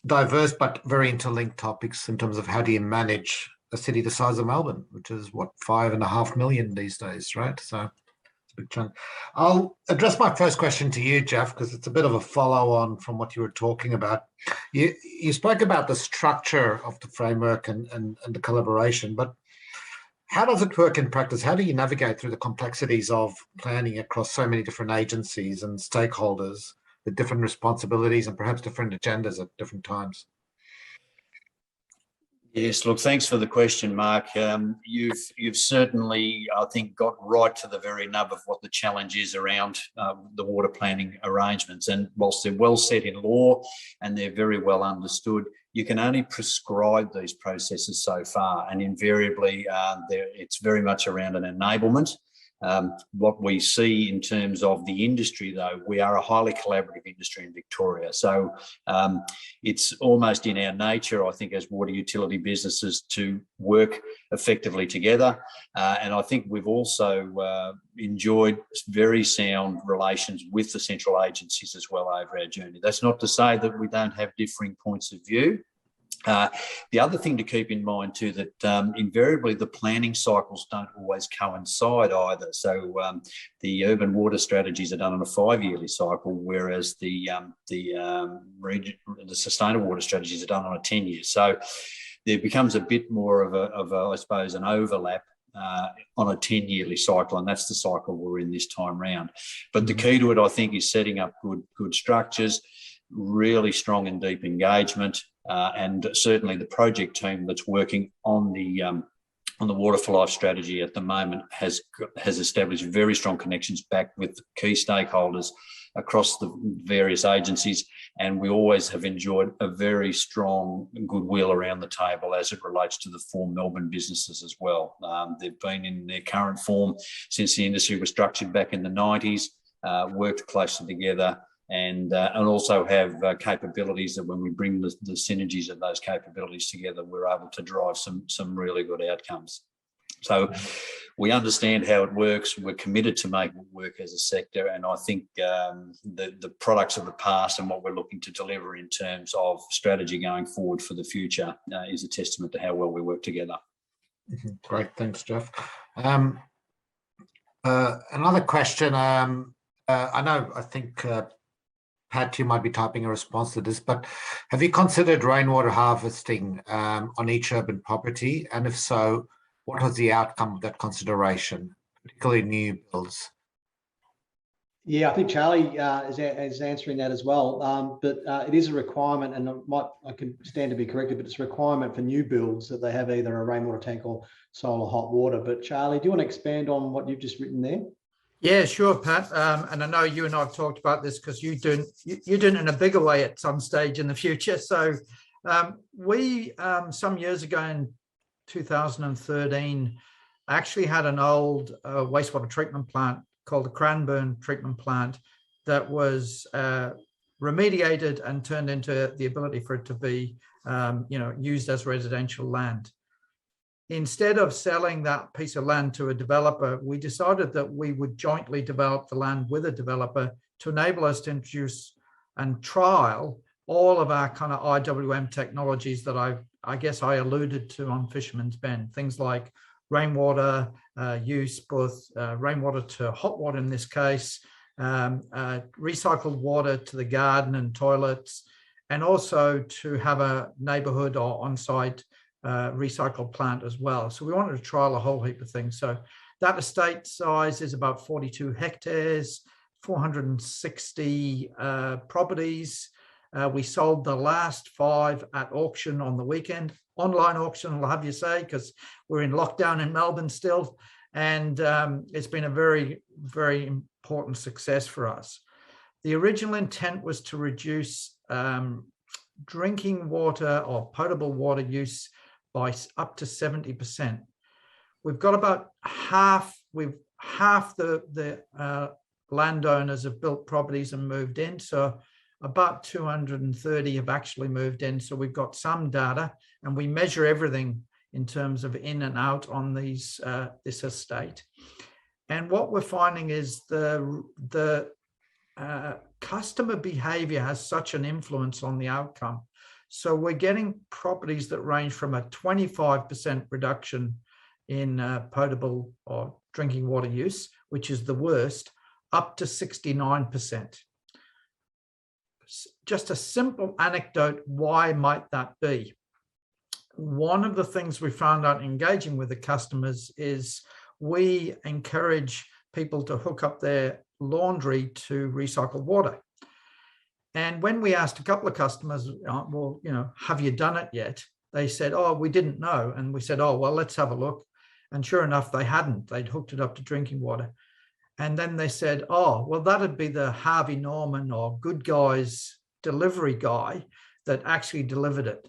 diverse, but very interlinked topics in terms of how do you manage a city the size of Melbourne, which is what, 5.5 million these days, right? So it's a big chunk. I'll address my first question to you, Jeff, because it's a bit of a follow-on from what you were talking about. You spoke about the structure of the framework and the collaboration, but how does it work in practice? How do you navigate through the complexities of planning across so many different agencies and stakeholders with different responsibilities and perhaps different agendas at different times? Yes, look, thanks for the question, Mark. You've certainly, I think, got right to the very nub of what the challenge is around the water planning arrangements. And whilst they're well set in law and they're very well understood, you can only prescribe these processes so far. And invariably, it's very much around an enablement. What we see in terms of the industry, though, we are a highly collaborative industry in Victoria. So it's almost in our nature, I think, as water utility businesses to work effectively together. And I think we've also enjoyed very sound relations with the central agencies as well over our journey. That's not to say that we don't have differing points of view. The other thing to keep in mind too, that invariably the planning cycles don't always coincide either. So the urban water strategies are done on a 5-yearly cycle, whereas the sustainable water strategies are done on a 10-year. So there becomes a bit more of a I suppose, an overlap on a 10-yearly cycle, and that's the cycle we're in this time round. But the key to it, I think, is setting up good structures, really strong and deep engagement, and certainly the project team that's working on the Water for Life strategy at the moment has established very strong connections back with key stakeholders across the various agencies, and we always have enjoyed a very strong goodwill around the table as it relates to the 4 Melbourne businesses as well. They've been in their current form since the industry was structured back in the 90s, worked closely together, and also have capabilities that when we bring the synergies of those capabilities together, we're able to drive some really good outcomes. So we understand how it works. We're committed to making it work as a sector, and I think the products of the past and what we're looking to deliver in terms of strategy going forward for the future is a testament to how well we work together. Great, thanks, Jeff. Another question. I think Pat, you might be typing a response to this, but have you considered rainwater harvesting on each urban property? And if so, what was the outcome of that consideration, particularly new builds? Yeah, I think Charlie is answering that as well. But it is a requirement, and I can stand to be corrected, but it's a requirement for new builds that they have either a rainwater tank or solar hot water. But Charlie, do you want to expand on what you've just written there? Yeah, sure, Pat. And I know you and I have talked about this because you're doing it in a bigger way at some stage in the future. So we, some years ago in 2013, actually had an old wastewater treatment plant called the Cranbourne treatment plant that was remediated and turned into the ability for it to be used as residential land. Instead of selling that piece of land to a developer, we decided that we would jointly develop the land with a developer to enable us to introduce and trial all of our kind of IWM technologies that I guess I alluded to on Fisherman's Bend, things like rainwater use, both rainwater to hot water in this case, recycled water to the garden and toilets, and also to have a neighborhood or on-site recycled plant as well. So we wanted to trial a whole heap of things. So that estate size is about 42 hectares, 460 properties. We sold the last 5 at auction on the weekend, online auction, I'll have you say, because we're in lockdown in Melbourne still. And it's been a very, very important success for us. The original intent was to reduce drinking water or potable water use by up to 70%. We've got about half the landowners have built properties and moved in. So about 230 have actually moved in. So we've got some data, and we measure everything in terms of in and out on these this estate. And what we're finding is the customer behavior has such an influence on the outcome. So we're getting properties that range from a 25% reduction in potable or drinking water use, which is the worst, up to 69%. Just a simple anecdote, why might that be? One of the things we found out engaging with the customers is we encourage people to hook up their laundry to recycled water. And when we asked a couple of customers, well, have you done it yet? they said, oh, we didn't know. And we said, oh, well, let's have a look. And sure enough, they hadn't. They'd hooked it up to drinking water. And then they said, oh, well, that'd be the Harvey Norman or Good Guys delivery guy that actually delivered it.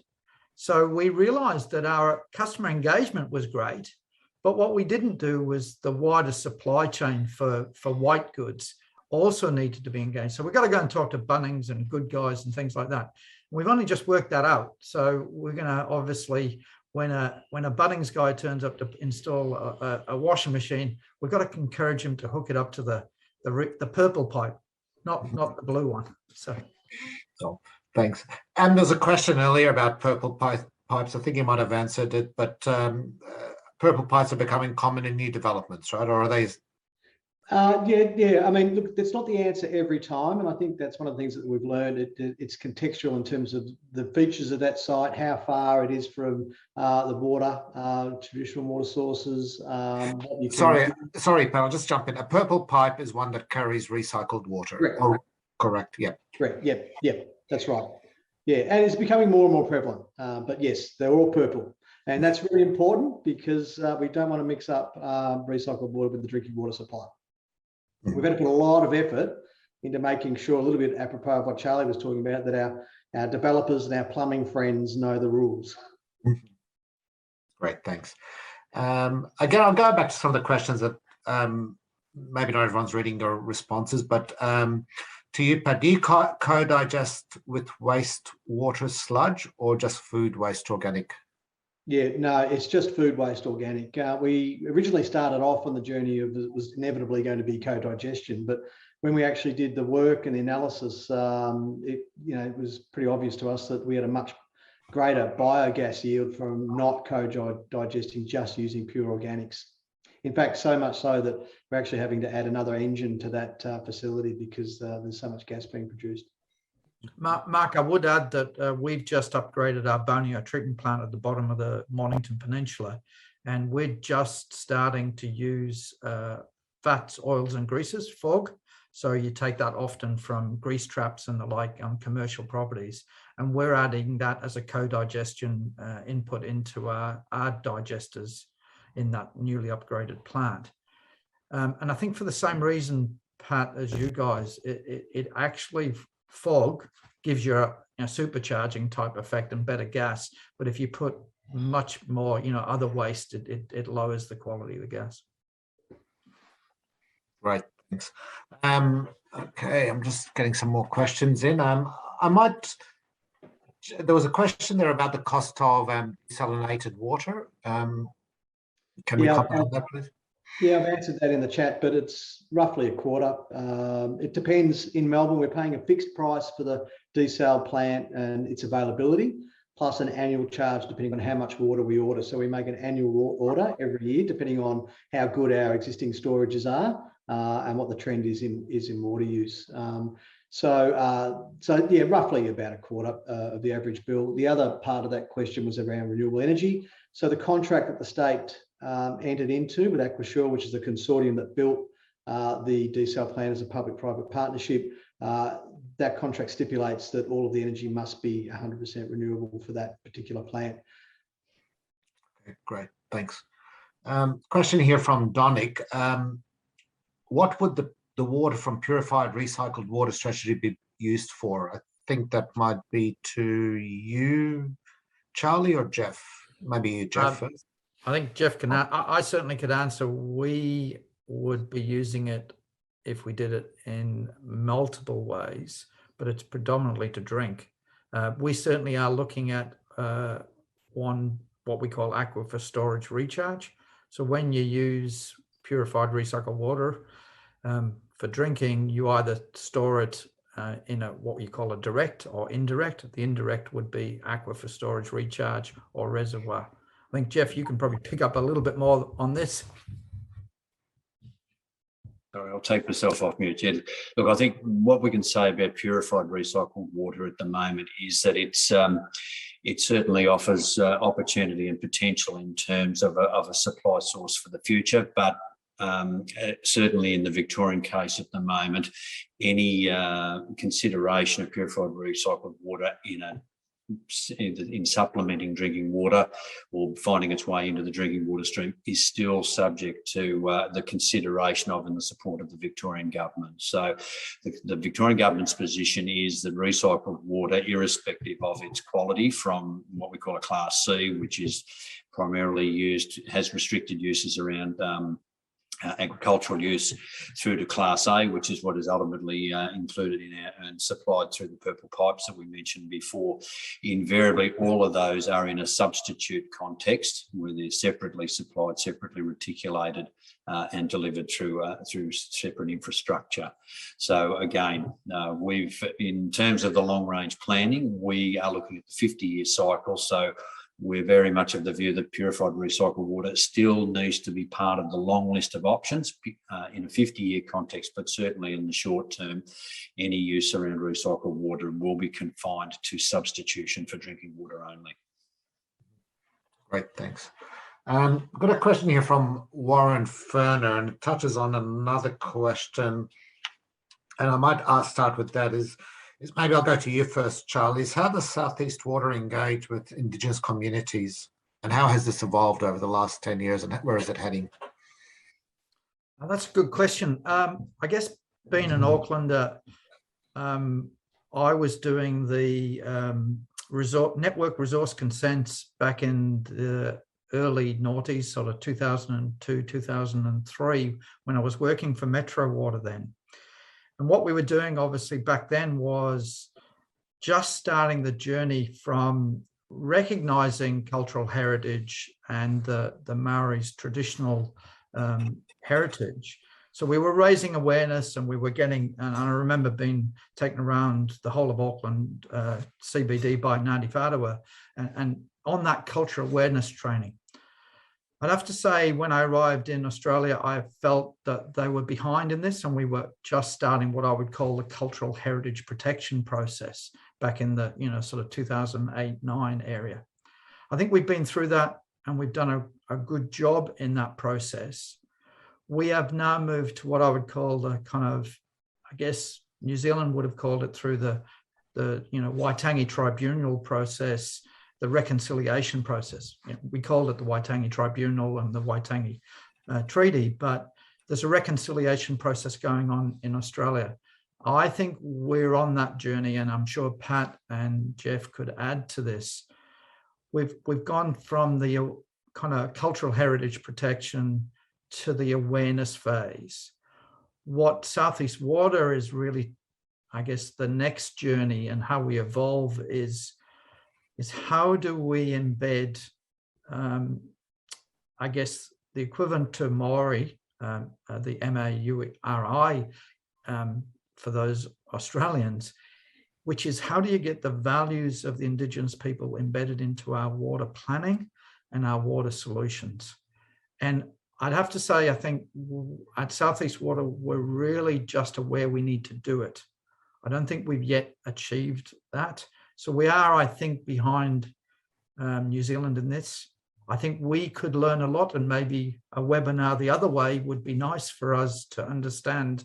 So we realized that our customer engagement was great, but what we didn't do was the wider supply chain for white goods also needed to be engaged. So we've got to go and talk to Bunnings and Good Guys and things like that. We've only just worked that out. So we're going to obviously, when a Bunnings guy turns up to install a washing machine, we've got to encourage him to hook it up to the purple pipe, not the blue one. So thanks. And there's a question earlier about purple pipes. I think you might have answered it, but purple pipes are becoming common in new developments, right? Or are they? Yeah. I mean, look, that's not the answer every time, and I think that's one of the things that we've learned. It's contextual in terms of the features of that site, how far it is from the water, traditional water sources. Sorry, Pat, I'll just jump in. A purple pipe is one that carries recycled water. Correct. Oh, correct. Yeah. Correct. Yeah. That's right. Yeah, and it's becoming more and more prevalent. But yes, they're all purple. And that's really important because we don't want to mix up recycled water with the drinking water supply. We've had to put a lot of effort into making sure, a little bit apropos of what Charlie was talking about, that our developers and our plumbing friends know the rules. Great, thanks. Again, I'll go back to some of the questions that maybe not everyone's reading the responses, but to you, Pat, do you co-digest with wastewater sludge or just food waste organic? Yeah, no, it's just food waste organic. We originally started off on the journey of it was inevitably going to be co-digestion, but when we actually did the work and the analysis, it was pretty obvious to us that we had a much greater biogas yield from not co-digesting, just using pure organics. In fact, so much so that we're actually having to add another engine to that facility because there's so much gas being produced. Mark, I would add that we've just upgraded our Bonio treatment plant at the bottom of the Mornington Peninsula, and we're just starting to use fats, oils and greases, FOG. So you take that often from grease traps and the like on commercial properties, and we're adding that as a co-digestion input into our digesters in that newly upgraded plant. And I think for the same reason, Pat, as you guys, it actually, FOG gives you a supercharging type effect and better gas, but if you put much more other waste, it lowers the quality of the gas. Right, thanks. Okay, I'm just getting some more questions in. There was a question there about the cost of desalinated water. Can we comment on that, please? Yeah, I've answered that in the chat, but it's roughly a quarter. It depends. In Melbourne, we're paying a fixed price for the desal plant and its availability, plus an annual charge depending on how much water we order. So we make an annual order every year, depending on how good our existing storages are and what the trend is in water use. So yeah, roughly about a quarter of the average bill. The other part of that question was around renewable energy. So the contract that the state entered into with Aquasure, which is the consortium that built the desal plant as a public-private partnership, that contract stipulates that all of the energy must be 100% renewable for that particular plant. Okay, great, thanks. Question here from Donick. What would the water from purified recycled water strategy be used for? I think that might be to you, Charlie, or Jeff. Maybe you, Jeff, first. I think Jeff can. I certainly could answer. We would be using it if we did it in multiple ways, but it's predominantly to drink. We certainly are looking at what we call aquifer storage recharge. So when you use purified recycled water for drinking, you either store it in what you call a direct or indirect. The indirect would be aquifer storage recharge or reservoir. I think, Jeff, you can probably pick up a little bit more on this. Sorry, I'll take myself off mute, Jed. Look, I think what we can say about purified recycled water at the moment is that it certainly offers opportunity and potential in terms of a supply source for the future, but certainly in the Victorian case at the moment, any consideration of purified recycled water in a in supplementing drinking water or finding its way into the drinking water stream is still subject to the consideration of and the support of the Victorian government. So the Victorian government's position is that recycled water, irrespective of its quality, from what we call a Class C, which is primarily used, has restricted uses around agricultural use, through to Class A, which is what is ultimately included in our and supplied through the purple pipes that we mentioned before. Invariably, all of those are in a substitute context where they're separately supplied, separately reticulated, and delivered through separate infrastructure. So again, in terms of the long range planning, we are looking at the 50-year cycle. So we're very much of the view that purified recycled water still needs to be part of the long list of options in a 50-year context, but certainly in the short term, any use around recycled water will be confined to substitution for drinking water only. Great, thanks. I've got a question here from Warren Ferner, and it touches on another question. And I might start with that is maybe I'll go to you first, Charlie. Is how does Southeast Water engage with Indigenous communities, and how has this evolved over the last 10 years, and where is it heading? That's a good question. I guess being an Aucklander, I was doing the network resource consents back in the early noughties, sort of 2002, 2003, when I was working for Metro Water then. And what we were doing, obviously, back then was just starting the journey from recognising cultural heritage and the Maori's traditional heritage. So we were raising awareness, and we were getting, and I remember being taken around the whole of Auckland CBD by Ngāti Whātua, and on that cultural awareness training. I'd have to say, when I arrived in Australia, I felt that they were behind in this, and we were just starting what I would call the cultural heritage protection process back in the, sort of 2008-9 area. I think we've been through that, and we've done a good job in that process. We have now moved to what I would call the kind of, I guess New Zealand would have called it through the Waitangi Tribunal process, the reconciliation process. We called it the Waitangi Tribunal and the Waitangi Treaty, but there's a reconciliation process going on in Australia. I think we're on that journey, and I'm sure Pat and Jeff could add to this. We've gone from the kind of cultural heritage protection to the awareness phase. What Southeast Water is really, I guess, the next journey and how we evolve is how do we embed, I guess, the equivalent to Maori, the M-A-U-R-I for those Australians, which is how do you get the values of the Indigenous people embedded into our water planning and our water solutions. And I'd have to say, I think at Southeast Water, we're really just aware we need to do it. I don't think we've yet achieved that. So we are, I think, behind New Zealand in this. I think we could learn a lot, and maybe a webinar the other way would be nice for us to understand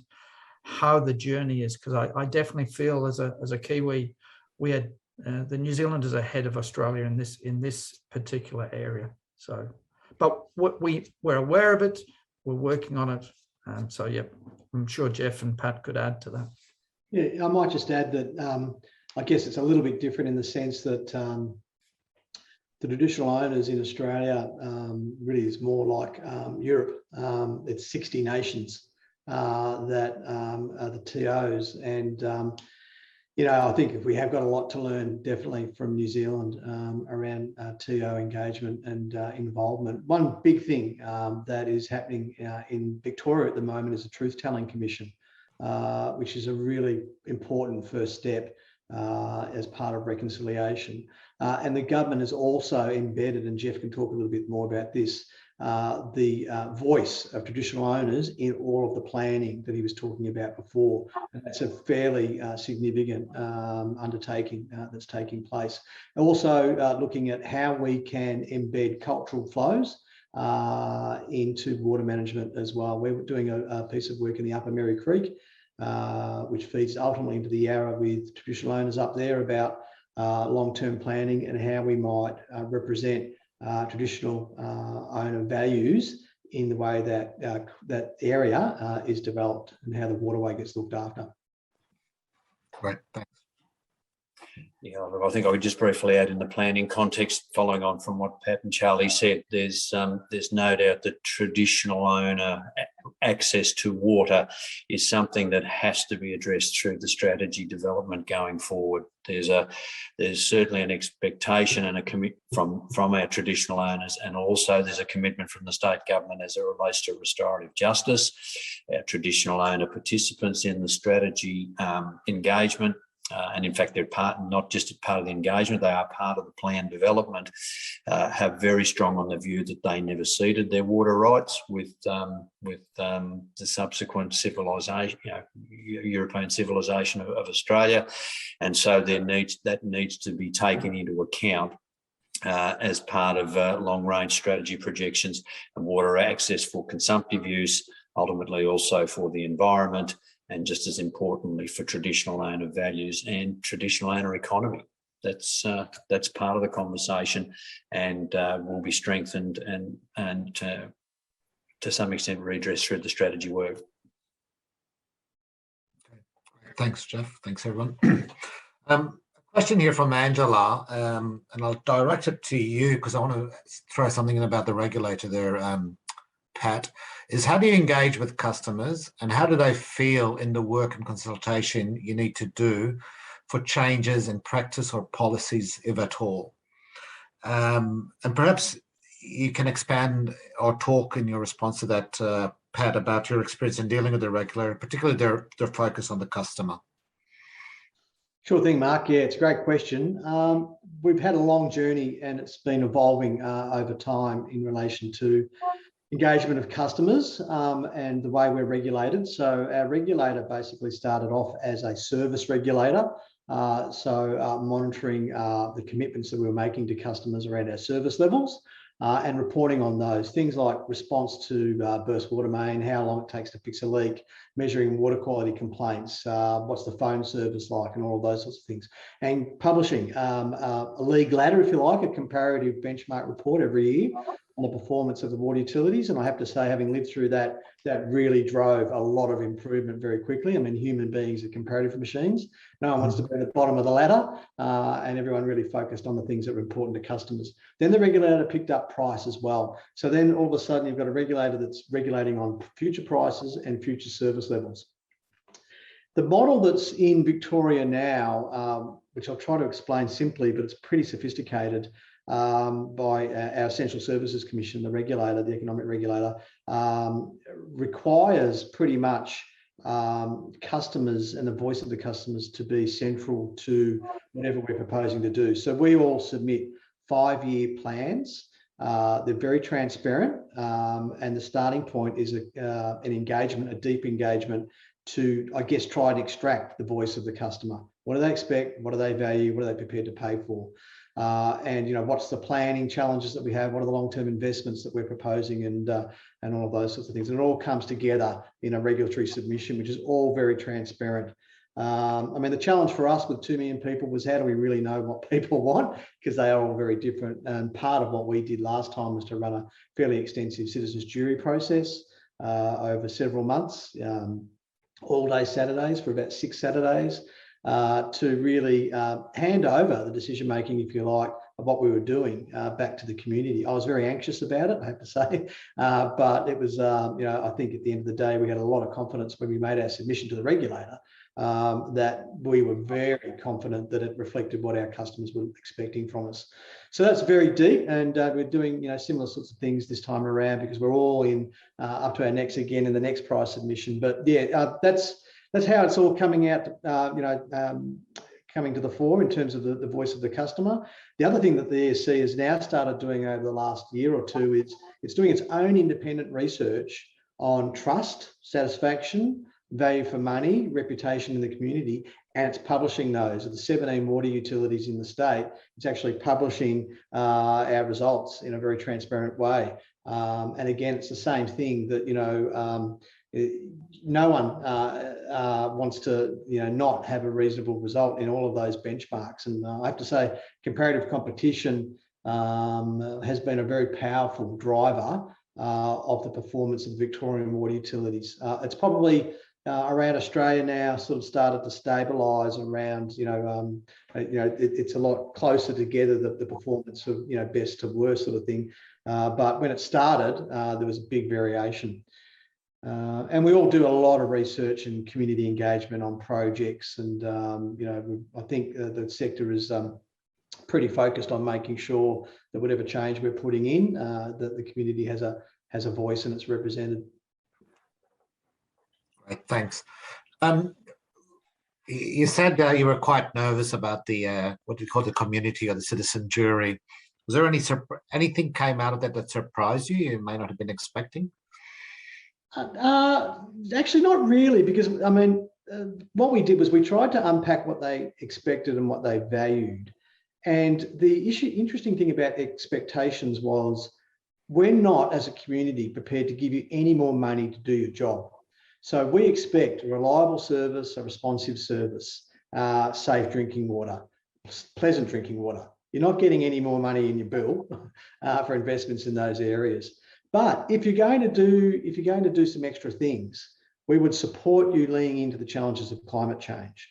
how the journey is, because I definitely feel as a Kiwi, we had the New Zealanders ahead of Australia in this particular area. So, but we're aware of it, we're working on it. So yeah, I'm sure Jeff and Pat could add to that. Yeah, I might just add that I guess it's a little bit different in the sense that the traditional owners in Australia really is more like Europe. It's 60 nations that are the TOs. And, I think if we have got a lot to learn, definitely from New Zealand around TO engagement and involvement. One big thing that is happening in Victoria at the moment is the Truth-Telling Commission, which is a really important first step as part of reconciliation. And the government has also embedded, and Jeff can talk a little bit more about this, the voice of traditional owners in all of the planning that he was talking about before. And that's a fairly significant undertaking that's taking place. Also looking at how we can embed cultural flows into water management as well. We're doing a piece of work in the Upper Mary Creek, which feeds ultimately into the Yarra with traditional owners up there, about long-term planning and how we might represent traditional owner values in the way that that area is developed and how the waterway gets looked after. Great, thanks. Yeah, I think I would just briefly add in the planning context, following on from what Pat and Charlie said, there's no doubt that traditional owner access to water is something that has to be addressed through the strategy development going forward. There's certainly an expectation and a commit from our traditional owners, and also there's a commitment from the state government as it relates to restorative justice. Our traditional owner participants in the strategy engagement. And in fact, they're not just part of the engagement, they are part of the plan development, have very strong on the view that they never ceded their water rights with the subsequent civilisation, European civilisation of Australia. And so that needs to be taken into account as part of long-range strategy projections and water access for consumptive use, ultimately also for the environment, and just as importantly for traditional owner values and traditional owner economy. That's part of the conversation, and will be strengthened and to some extent redressed through the strategy work. Thanks, Jeff. Thanks, everyone. A question here from Angela, and I'll direct it to you because I want to throw something in about the regulator there, Pat, is how do you engage with customers and how do they feel in the work and consultation you need to do for changes in practice or policies, if at all? And perhaps you can expand or talk in your response to that, Pat, about your experience in dealing with the regulator, particularly their focus on the customer. Sure thing, Mark. Yeah, it's a great question. We've had a long journey and it's been evolving over time in relation to engagement of customers and the way we're regulated. So our regulator basically started off as a service regulator, monitoring the commitments that we were making to customers around our service levels and reporting on those. Things like response to burst water main, how long it takes to fix a leak, measuring water quality complaints, what's the phone service like, and all of those sorts of things. And publishing a league ladder, if you like, a comparative benchmark report every year on the performance of the water utilities. And I have to say, having lived through that, that really drove a lot of improvement very quickly. I mean, human beings are comparative machines. No one wants to be at the bottom of the ladder, and everyone really focused on the things that were important to customers. Then the regulator picked up price as well. So then all of a sudden you've got a regulator that's regulating on future prices and future service levels. The model that's in Victoria now, which I'll try to explain simply, but it's pretty sophisticated, by our Essential Services Commission, the regulator, the economic regulator, requires pretty much customers and the voice of the customers to be central to whatever we're proposing to do. So we all submit 5-year plans. They're very transparent, and the starting point is an engagement, a deep engagement to, I guess, try and extract the voice of the customer. What do they expect? What do they value? What are they prepared to pay for? And what's the planning challenges that we have? What are the long-term investments that we're proposing, and all of those sorts of things? And it all comes together in a regulatory submission, which is all very transparent. I mean, the challenge for us with 2 million people was how do we really know what people want? Because they are all very different. And part of what we did last time was to run a fairly extensive citizens jury process over several months, all day Saturdays for about 6 Saturdays. To really hand over the decision making, if you like, of what we were doing back to the community. I was very anxious about it, I have to say, but it was, I think at the end of the day, we had a lot of confidence when we made our submission to the regulator, that we were very confident that it reflected what our customers were expecting from us. So that's very deep, and we're doing similar sorts of things this time around because we're all in up to our necks again in the next price submission. But yeah, that's how it's all coming out, coming to the fore in terms of the voice of the customer. The other thing that the ESC has now started doing over the last year or two is it's doing its own independent research on trust, satisfaction, value for money, reputation in the community, and it's publishing those. Of the 17 water utilities in the state, it's actually publishing our results in a very transparent way. And again, it's the same thing that, no one wants to, not have a reasonable result in all of those benchmarks. And I have to say, comparative competition has been a very powerful driver of the performance of Victorian water utilities. It's probably around Australia now sort of started to stabilise around, it's a lot closer together, the performance of, best to worst sort of thing. But when it started, there was a big variation. And we all do a lot of research and community engagement on projects. And, I think the sector is pretty focused on making sure that whatever change we're putting in, that the community has a voice and it's represented. Great, thanks. You said you were quite nervous about the what do you call the community or the citizen jury. Was there anything came out of that surprised you? You may not have been expecting. Actually, not really, because I mean, what we did was we tried to unpack what they expected and what they valued. And the interesting thing about expectations was we're not, as a community, prepared to give you any more money to do your job. So we expect a reliable service, a responsive service, safe drinking water, pleasant drinking water. You're not getting any more money in your bill for investments in those areas. But if you're going to do some extra things, we would support you leaning into the challenges of climate change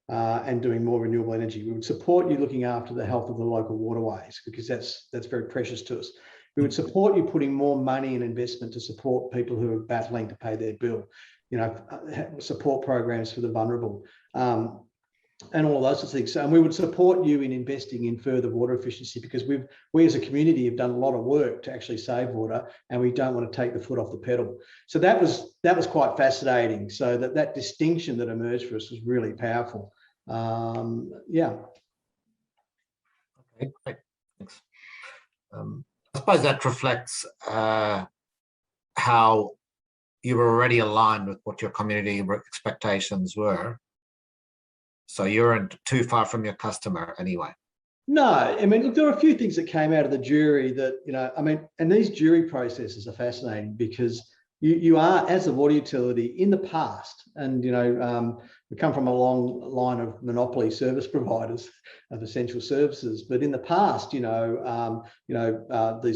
and doing more renewable energy. We would support you looking after the health of the local waterways, because that's very precious to us. We would support you putting more money and investment to support people who are battling to pay their bill, support programs for the vulnerable, and all of those sorts of things. And we would support you in investing in further water efficiency, because we as a community have done a lot of work to actually save water, and we don't want to take the foot off the pedal. So that was quite fascinating. So that distinction that emerged for us was really powerful. Yeah. Okay, great. Thanks. I suppose that reflects how you were already aligned with what your community expectations were. So you weren't too far from your customer anyway. No, I mean, look, there are a few things that came out of the jury that, and these jury processes are fascinating, because you are, as a water utility in the past, and, we come from a long line of monopoly service providers of essential services. But in the past, these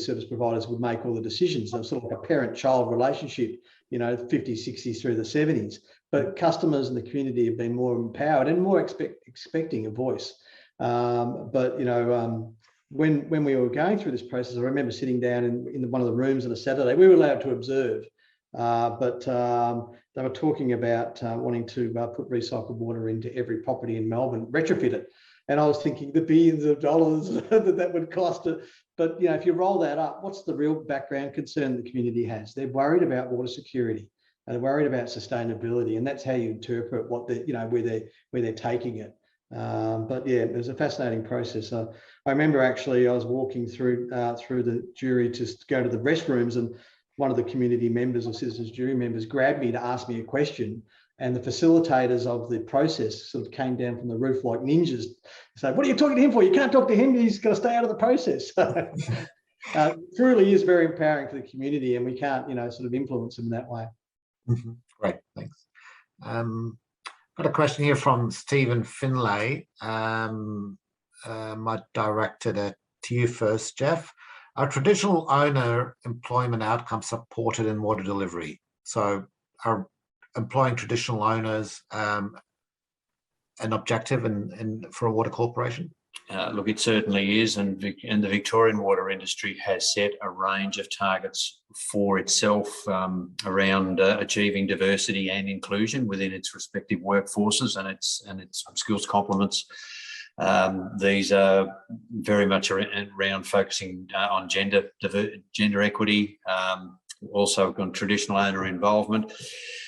service providers would make all the decisions. It was sort of like a parent-child relationship, 50s, 60s through the 70s. But customers and the community have been more empowered and more expecting a voice. When we were going through this process, I remember sitting down in one of the rooms on a Saturday. We were allowed to observe, but they were talking about wanting to put recycled water into every property in Melbourne, retrofit it. And I was thinking the billions of dollars that would cost it. But if you roll that up, what's the real background concern the community has? They're worried about water security. They're worried about sustainability, and that's how you interpret what where they're taking it. But yeah, it was a fascinating process. I remember actually I was walking through the jury to go to the restrooms, and one of the community members or citizens jury members grabbed me to ask me a question, and the facilitators of the process sort of came down from the roof like ninjas. So, what are you talking to him for? You can't talk to him. He's going to stay out of the process. So, truly is very empowering for the community, and we can't, sort of influence them in that way. Mm-hmm. Great, thanks. Got a question here from Stephen Finlay. Might direct it to you first, Jeff. Are traditional owner employment outcomes supported in water delivery? So are employing traditional owners an objective for a water corporation? Look, it certainly is, and the Victorian water industry has set a range of targets for itself around achieving diversity and inclusion within its respective workforces and its skills complements. These are very much around focusing on gender equity, also on traditional owner involvement,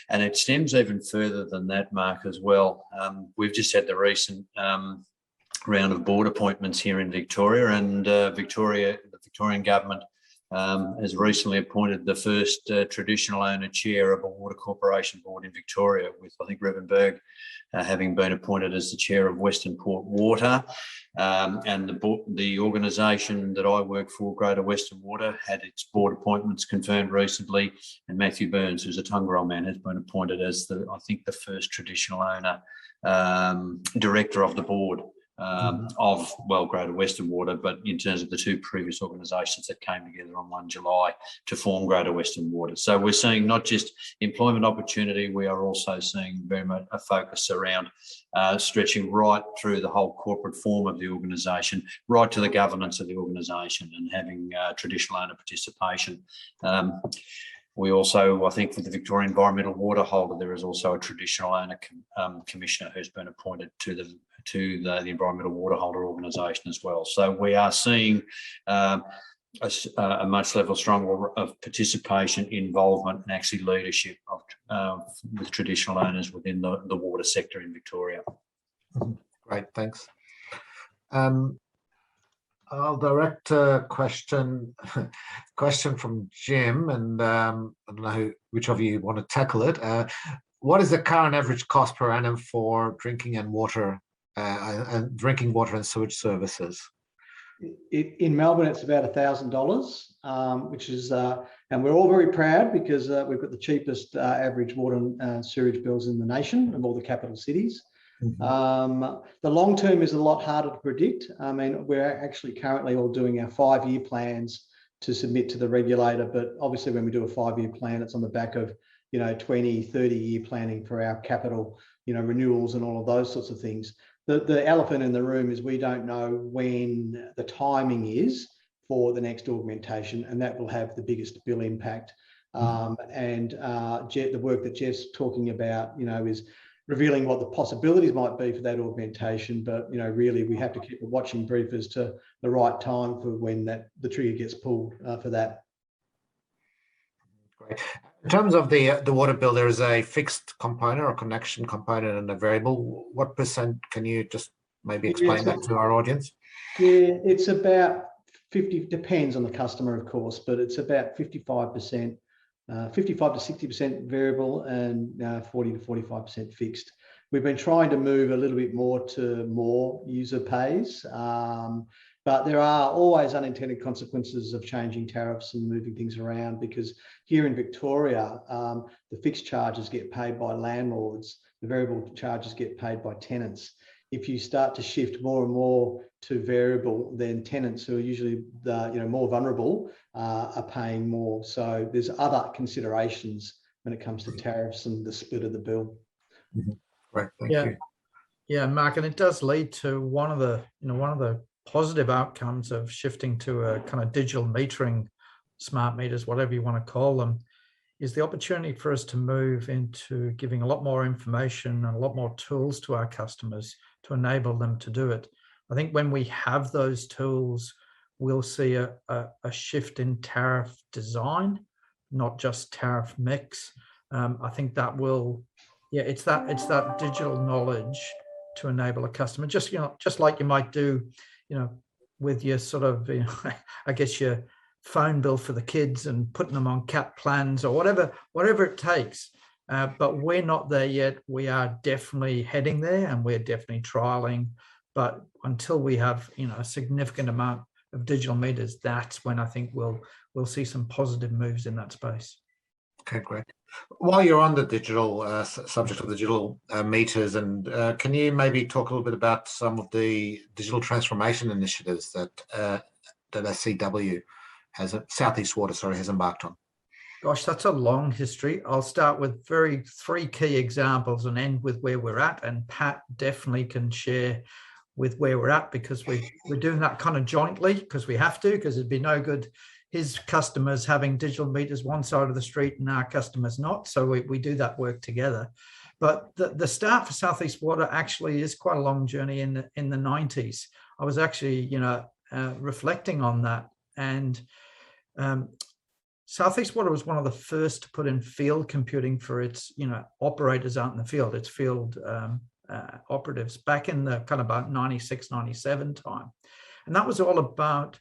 and it stems even further than that, Mark, as well. We've just had the recent round of board appointments here in Victoria, and the Victorian government has recently appointed the first traditional owner chair of a water corporation board in Victoria, with I think Reverend Berg having been appointed as the chair of Western Port Water. And the organisation that I work for, Greater Western Water, had its board appointments confirmed recently, and Matthew Burns, who's a Tongariro man, has been appointed as I think the first traditional owner director of the board of, well, Greater Western Water, but in terms of the two previous organisations that came together on 1 July to form Greater Western Water. So we're seeing not just employment opportunity, we are also seeing very much a focus around stretching right through the whole corporate form of the organisation, right to the governance of the organisation, and having traditional owner participation. We also, I think, for the Victorian Environmental Water Holder, there is also a traditional owner commissioner who's been appointed to the Environmental Water Holder organisation as well. So we are seeing a much level stronger of participation, involvement, and actually leadership of with traditional owners within the water sector in Victoria. Great, thanks. I'll direct a question from Jim, and I don't know which of you want to tackle it. What is the current average cost per annum for drinking water and sewage services? In Melbourne, it's about $1,000, which is, and we're all very proud because we've got the cheapest average water and sewage bills in the nation of all the capital cities. The long term is a lot harder to predict. I mean, we're actually currently all doing our 5-year plans to submit to the regulator, but obviously when we do a 5-year plan, it's on the back of 20, 30-year planning for our capital, renewals and all of those sorts of things. The elephant in the room is we don't know when the timing is for the next augmentation, and that will have the biggest bill impact. The work that Jeff's talking about, is revealing what the possibilities might be for that augmentation. But, really we have to keep a watching brief as to the right time for when the trigger gets pulled for that. Great. In terms of the water bill, there is a fixed component or connection component and a variable. What percent, can you just maybe explain that to our audience? Yeah, it's about 50, depends on the customer, of course, but it's about 55%, 55 to 60% variable and 40 to 45% fixed. We've been trying to move a little bit more to more user pays, but there are always unintended consequences of changing tariffs and moving things around, because here in Victoria, the fixed charges get paid by landlords, the variable charges get paid by tenants. If you start to shift more and more to variable, then tenants, who are usually more vulnerable, are paying more. So there's other considerations when it comes to tariffs and the split of the bill. Right, thank you. Yeah, Mark, and it does lead to one of the positive outcomes of shifting to a kind of digital metering, smart meters, whatever you want to call them, is the opportunity for us to move into giving a lot more information and a lot more tools to our customers to enable them to do it. I think when we have those tools, we'll see a shift in tariff design, not just tariff mix. I think that will, it's that digital knowledge to enable a customer, just like you might do, with your sort of, I guess your phone bill for the kids and putting them on cap plans or whatever it takes. But we're not there yet. We are definitely heading there, and we're definitely trialing. But until we have, a significant amount of digital meters, that's when I think we'll see some positive moves in that space. Okay, great. While you're on the digital subject of digital meters, and can you maybe talk a little bit about some of the digital transformation initiatives that SCW Southeast Water, has embarked on? Gosh, that's a long history. I'll start with 3 key examples and end with where we're at. And Pat definitely can share with where we're at, because we're doing that kind of jointly, because we have to, because it'd be no good his customers having digital meters one side of the street and our customers not. So we do that work together. But the start for Southeast Water actually is quite a long journey in the 90s. I was actually, reflecting on that. And Southeast Water was one of the first to put in field computing for its, operators out in the field, its field operatives back in the kind of about 96, 97 time. And that was all about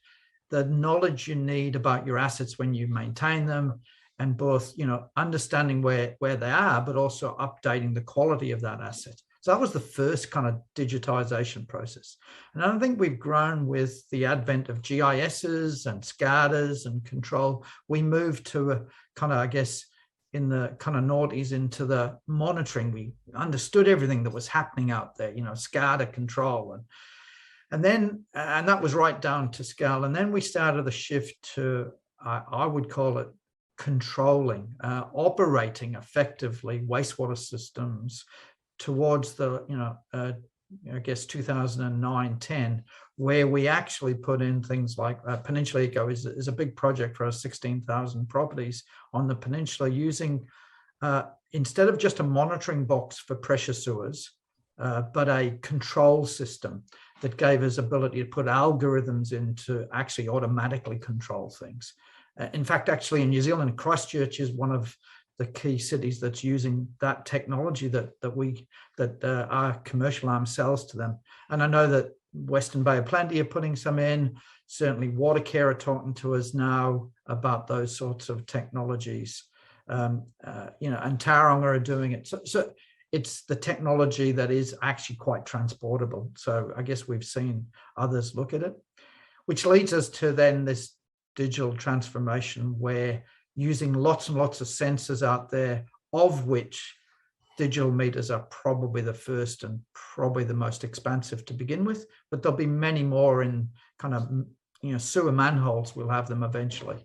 the knowledge you need about your assets when you maintain them, and both, understanding where they are, but also updating the quality of that asset. So that was the first kind of digitization process. And I think we've grown with the advent of GISs and SCADAs and control. We moved to a kind of, I guess, in the kind of noughties into the monitoring. We understood everything that was happening out there, SCADA control. And that was right down to scale. And then we started the shift to, I would call it, controlling, operating effectively wastewater systems towards the, I guess 2009-10, where we actually put in things like Peninsula Eco is a big project for us, 16,000 properties on the peninsula, using, instead of just a monitoring box for pressure sewers, but a control system that gave us ability to put algorithms in to actually automatically control things. In fact, actually in New Zealand, Christchurch is one of the key cities that's using that technology that our commercial arm sells to them. And I know that Western Bay of Plenty are putting some in. Certainly Watercare are talking to us now about those sorts of technologies. And Tauranga are doing it. So it's the technology that is actually quite transportable. So I guess we've seen others look at it, which leads us to then this digital transformation, where using lots and lots of sensors out there, of which digital meters are probably the first and probably the most expansive to begin with, but there'll be many more in kind of, sewer manholes. We'll have them eventually.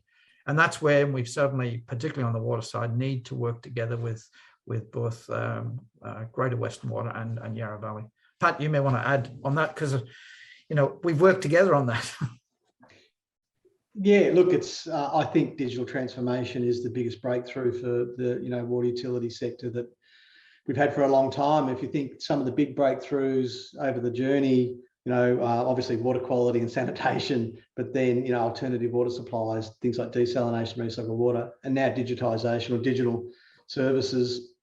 And that's where we've certainly, particularly on the water side, need to work together with both Greater Western Water and Yarra Valley. Pat, you may want to add on that, because, we've worked together on that. Yeah, look, it's. I think digital transformation is the biggest breakthrough for the water utility sector that we've had for a long time. If you think some of the big breakthroughs over the journey, obviously water quality and sanitation, but then alternative water supplies, things like desalination, recycled water, and now digitisation or digital services.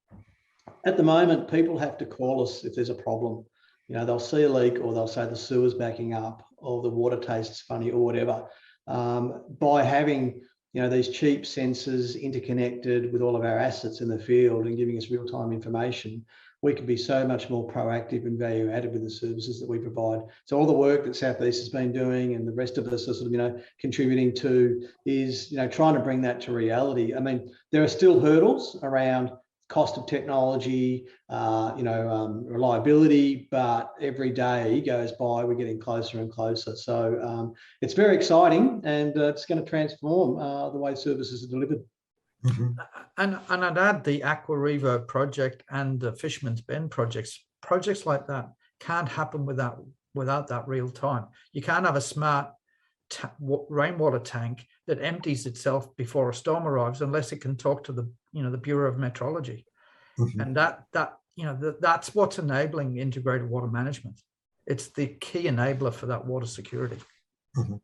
At the moment, people have to call us if there's a problem. They'll see a leak, or they'll say the sewer's backing up, or the water tastes funny, or whatever. By having these cheap sensors interconnected with all of our assets in the field and giving us real-time information, we can be so much more proactive and value added with the services that we provide. So all the work that South East has been doing and the rest of us are sort of contributing to is trying to bring that to reality. I mean, there are still hurdles around cost of technology, reliability, but every day goes by, we're getting closer and closer. So it's very exciting, and it's going to transform the way services are delivered. Mm-hmm. And I'd add the Aqua Revo project and the Fisherman's Bend projects like that can't happen without that real time. You can't have a smart rainwater tank that empties itself before a storm arrives unless it can talk to the Bureau of Metrology. Mm-hmm. And that's what's enabling integrated water management. It's the key enabler for that water security. Mm-hmm.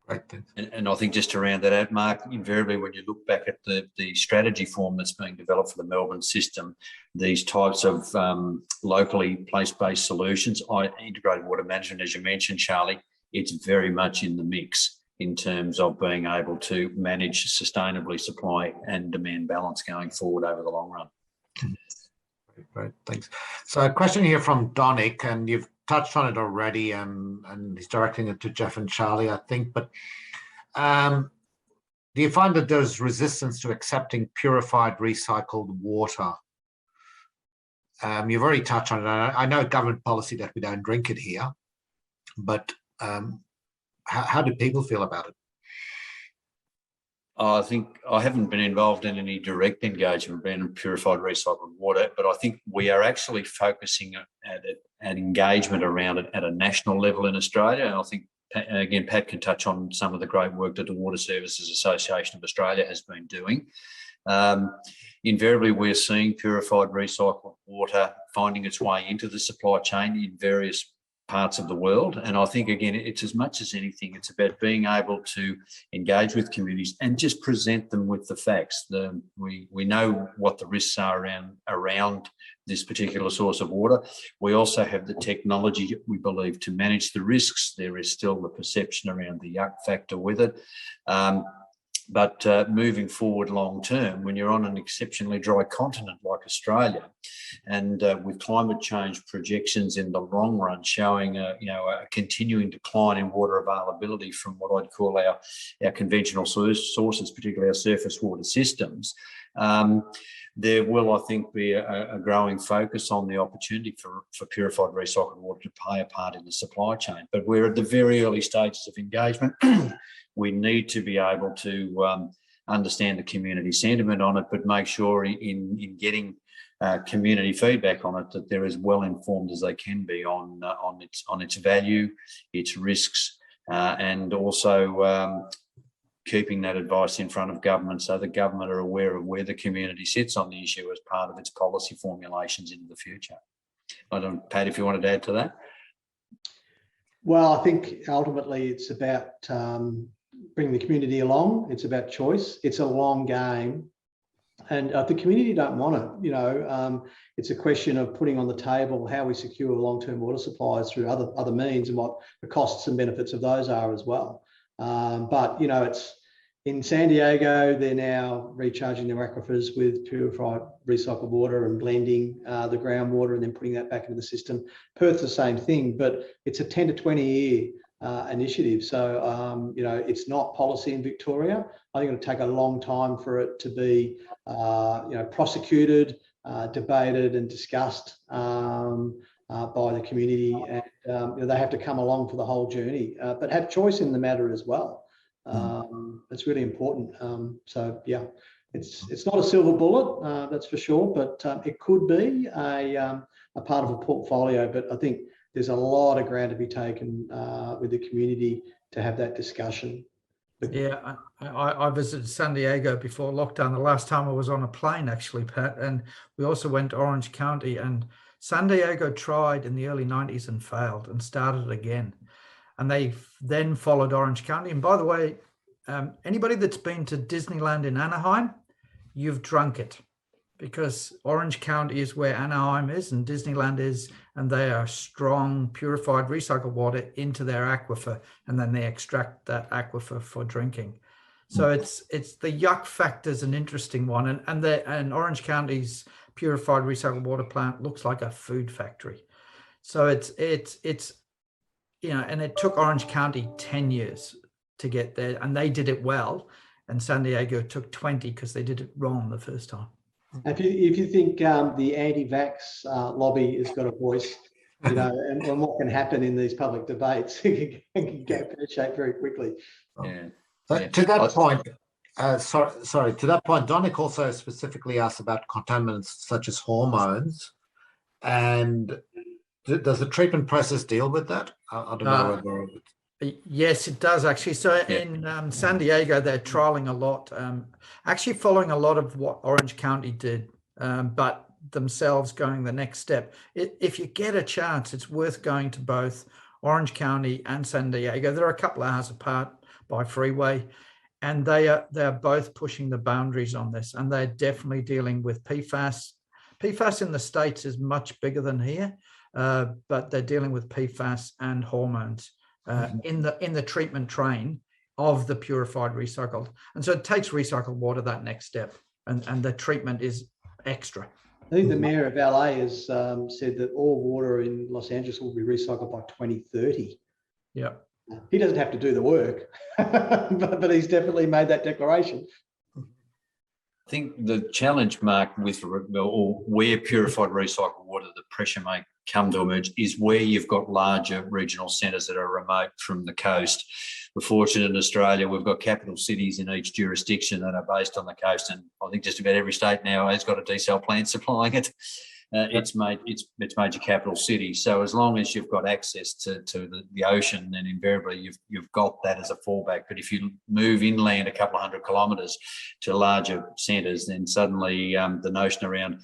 Right. And I think just to round that out, Mark, invariably when you look back at the strategy form that's being developed for the Melbourne system, these types of locally place-based solutions, integrated water management, as you mentioned, Charlie, it's very much in the mix in terms of being able to manage sustainably supply and demand balance going forward over the long run. Great, thanks. So a question here from Donick, and you've touched on it already, and he's directing it to Jeff and Charlie, I think, but do you find that there's resistance to accepting purified recycled water? You've already touched on it. I know government policy that we don't drink it here, but how do people feel about it? I think I haven't been involved in any direct engagement in purified recycled water, but I think we are actually focusing at engagement around it at a national level in Australia. And I think, again, Pat can touch on some of the great work that the Water Services Association of Australia has been doing. Invariably, we're seeing purified recycled water finding its way into the supply chain in various parts of the world. And I think, again, it's as much as anything, it's about being able to engage with communities and just present them with the facts. We know what the risks are around this particular source of water. We also have the technology, we believe, to manage the risks. There is still the perception around the yuck factor with it. But moving forward long term, when you're on an exceptionally dry continent like Australia, and with climate change projections in the long run showing a continuing decline in water availability from what I'd call our conventional sources, particularly our surface water systems, there will, I think, be a growing focus on the opportunity for purified recycled water to play a part in the supply chain. But we're at the very early stages of engagement. We need to be able to understand the community sentiment on it, but make sure in getting community feedback on it that they're as well informed as they can be on its value, its risks, and also keeping that advice in front of government so the government are aware of where the community sits on the issue as part of its policy formulations into the future. I don't know, Pat, if you wanted to add to that. Well, I think ultimately it's about bringing the community along. It's about choice. It's a long game. And the community don't want it. It's a question of putting on the table how we secure long-term water supplies through other means and what the costs and benefits of those are as well. But it's in San Diego, they're now recharging their aquifers with purified recycled water and blending the groundwater and then putting that back into the system. Perth's the same thing, but it's a 10 to 20 year initiative. So, it's not policy in Victoria. I think it'll take a long time for it to be, prosecuted, debated and discussed by the community. And they have to come along for the whole journey, but have choice in the matter as well. It's really important. So, yeah, it's not a silver bullet, that's for sure, but it could be a part of a portfolio. But I think there's a lot of ground to be taken with the community to have that discussion. Yeah, I visited San Diego before lockdown. The last time I was on a plane, actually, Pat, and we also went to Orange County. And San Diego tried in the early 90s and failed and started again. And they then followed Orange County. And by the way, anybody that's been to Disneyland in Anaheim, you've drunk it, because Orange County is where Anaheim is and Disneyland is, and they are strong, purified, recycled water into their aquifer, and then they extract that aquifer for drinking. So it's the yuck factor is an interesting one, and Orange County's purified recycled water plant looks like a food factory. So it's and it took Orange County 10 years to get there, and they did it well, and San Diego took 20 because they did it wrong the first time. If you think the anti-vax lobby has got a voice, and what can happen in these public debates, it can go pear-shaped very quickly. Yeah. So to that point, to that point, Donick also specifically asked about contaminants such as hormones, and does the treatment process deal with that? I don't know whether. Yes, it does actually. So in San Diego, they're trialing a lot, actually following a lot of what Orange County did, but themselves going the next step. If you get a chance, it's worth going to both Orange County and San Diego. They're a couple of hours apart by freeway, and they're both pushing the boundaries on this, and they're definitely dealing with PFAS. PFAS in the States is much bigger than here, but they're dealing with PFAS and hormones. In the treatment train of the purified recycled, and so it takes recycled water that next step, and the treatment is extra. I think the mayor of LA has said that all water in Los Angeles will be recycled by 2030. Yeah, he doesn't have to do the work, but he's definitely made that declaration. I think the challenge, Mark, with where purified recycled water, the pressure may come to emerge, is where you've got larger regional centres that are remote from the coast. We're fortunate in Australia, we've got capital cities in each jurisdiction that are based on the coast, and I think just about every state now has got a desal plant supplying it. It's major capital cities. So as long as you've got access to the ocean, then invariably you've got that as a fallback. But if you move inland a couple of 100 kilometres to larger centres, then suddenly the notion around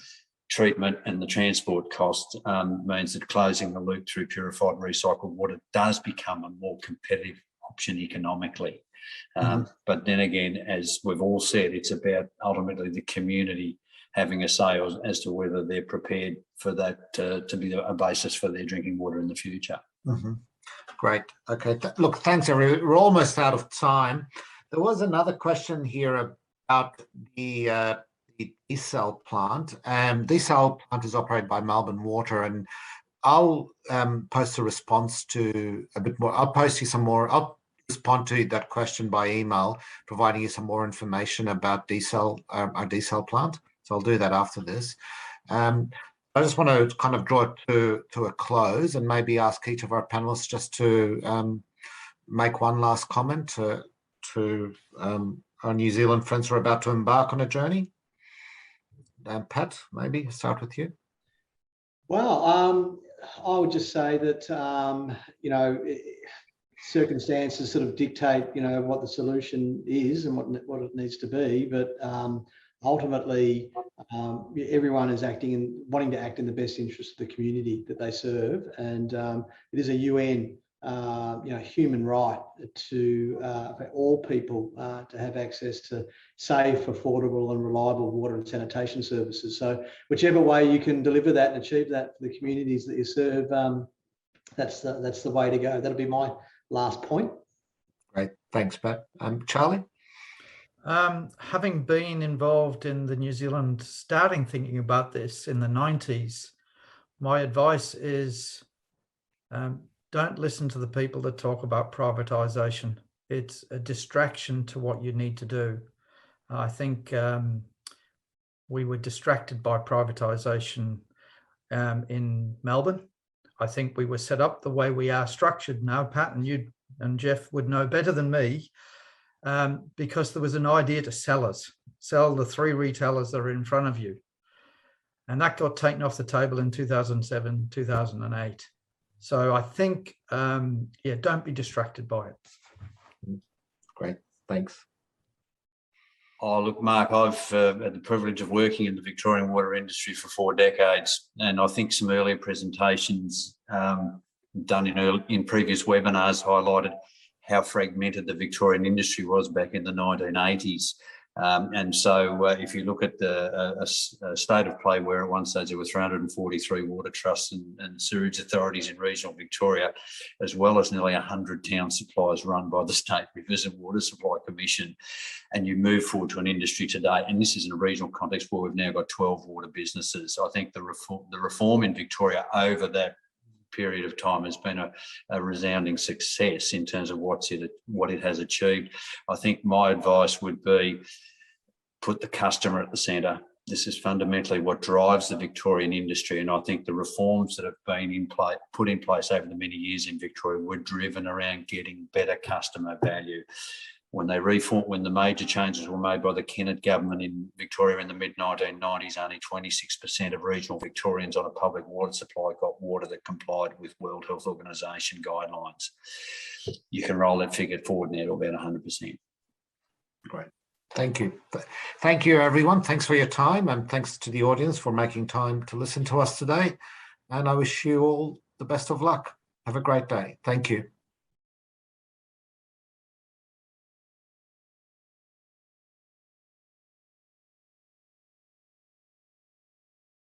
treatment and the transport cost means that closing the loop through purified recycled water does become a more competitive option economically. But then again, as we've all said, it's about ultimately the community having a say as to whether they're prepared for that to be a basis for their drinking water in the future. Great. Okay. Look, thanks, everyone. We're almost out of time. There was another question here about the desal plant. Desal plant is operated by Melbourne Water, and I'll post a response to a bit more. I'll post you some more. I'll respond to that question by email, providing you some more information about desal, our desal plant. So I'll do that after this. I just want to kind of draw it to a close and maybe ask each of our panelists just to make one last comment to our New Zealand friends who are about to embark on a journey. Pat, maybe start with you. Well, I would just say that, you know, circumstances sort of dictate, you know, what the solution is and what it needs to be. But ultimately, everyone is acting and wanting to act in the best interest of the community that they serve. And it is a UN, you know, human right to for all people to have access to safe, affordable and reliable water and sanitation services. So whichever way you can deliver that and achieve that for the communities that you serve, that's the way to go. That'll be my last point. Great. Thanks, Pat. Charlie? Having been involved in the New Zealand starting thinking about this in the 90s, my advice is don't listen to the people that talk about privatisation. It's a distraction to what you need to do. I think we were distracted by privatisation in Melbourne. I think we were set up the way we are structured now. Pat and you and Jeff would know better than me, because there was an idea to sell the three retailers that are in front of you. And that got taken off the table in 2007, 2008. So I think, yeah, don't be distracted by it. Great, thanks. Oh, look, Mark, I've had the privilege of working in the Victorian water industry for 4 decades, and I think some earlier presentations done in previous webinars highlighted how fragmented the Victorian industry was back in the 1980s. And so if you look at a state of play where at one stage there were 343 water trusts and sewage authorities in regional Victoria, as well as nearly 100 town suppliers run by the State Rivers and Water Supply Commission, and you move forward to an industry today, and this is in a regional context where we've now got 12 water businesses. I think the reform in Victoria over that period of time has been a resounding success in terms of what it has achieved. I think my advice would be put the customer at the centre. This is fundamentally what drives the Victorian industry, and I think the reforms that have been put in place over the many years in Victoria were driven around getting better customer value. When the major changes were made by the Kennett government in Victoria in the mid-1990s, only 26% of regional Victorians on a public water supply got water that complied with World Health Organization guidelines. You can roll that figure forward now to about 100%. Great. Thank you. Thank you, everyone. Thanks for your time, and thanks to the audience for making time to listen to us today. And I wish you all the best of luck. Have a great day. Thank you.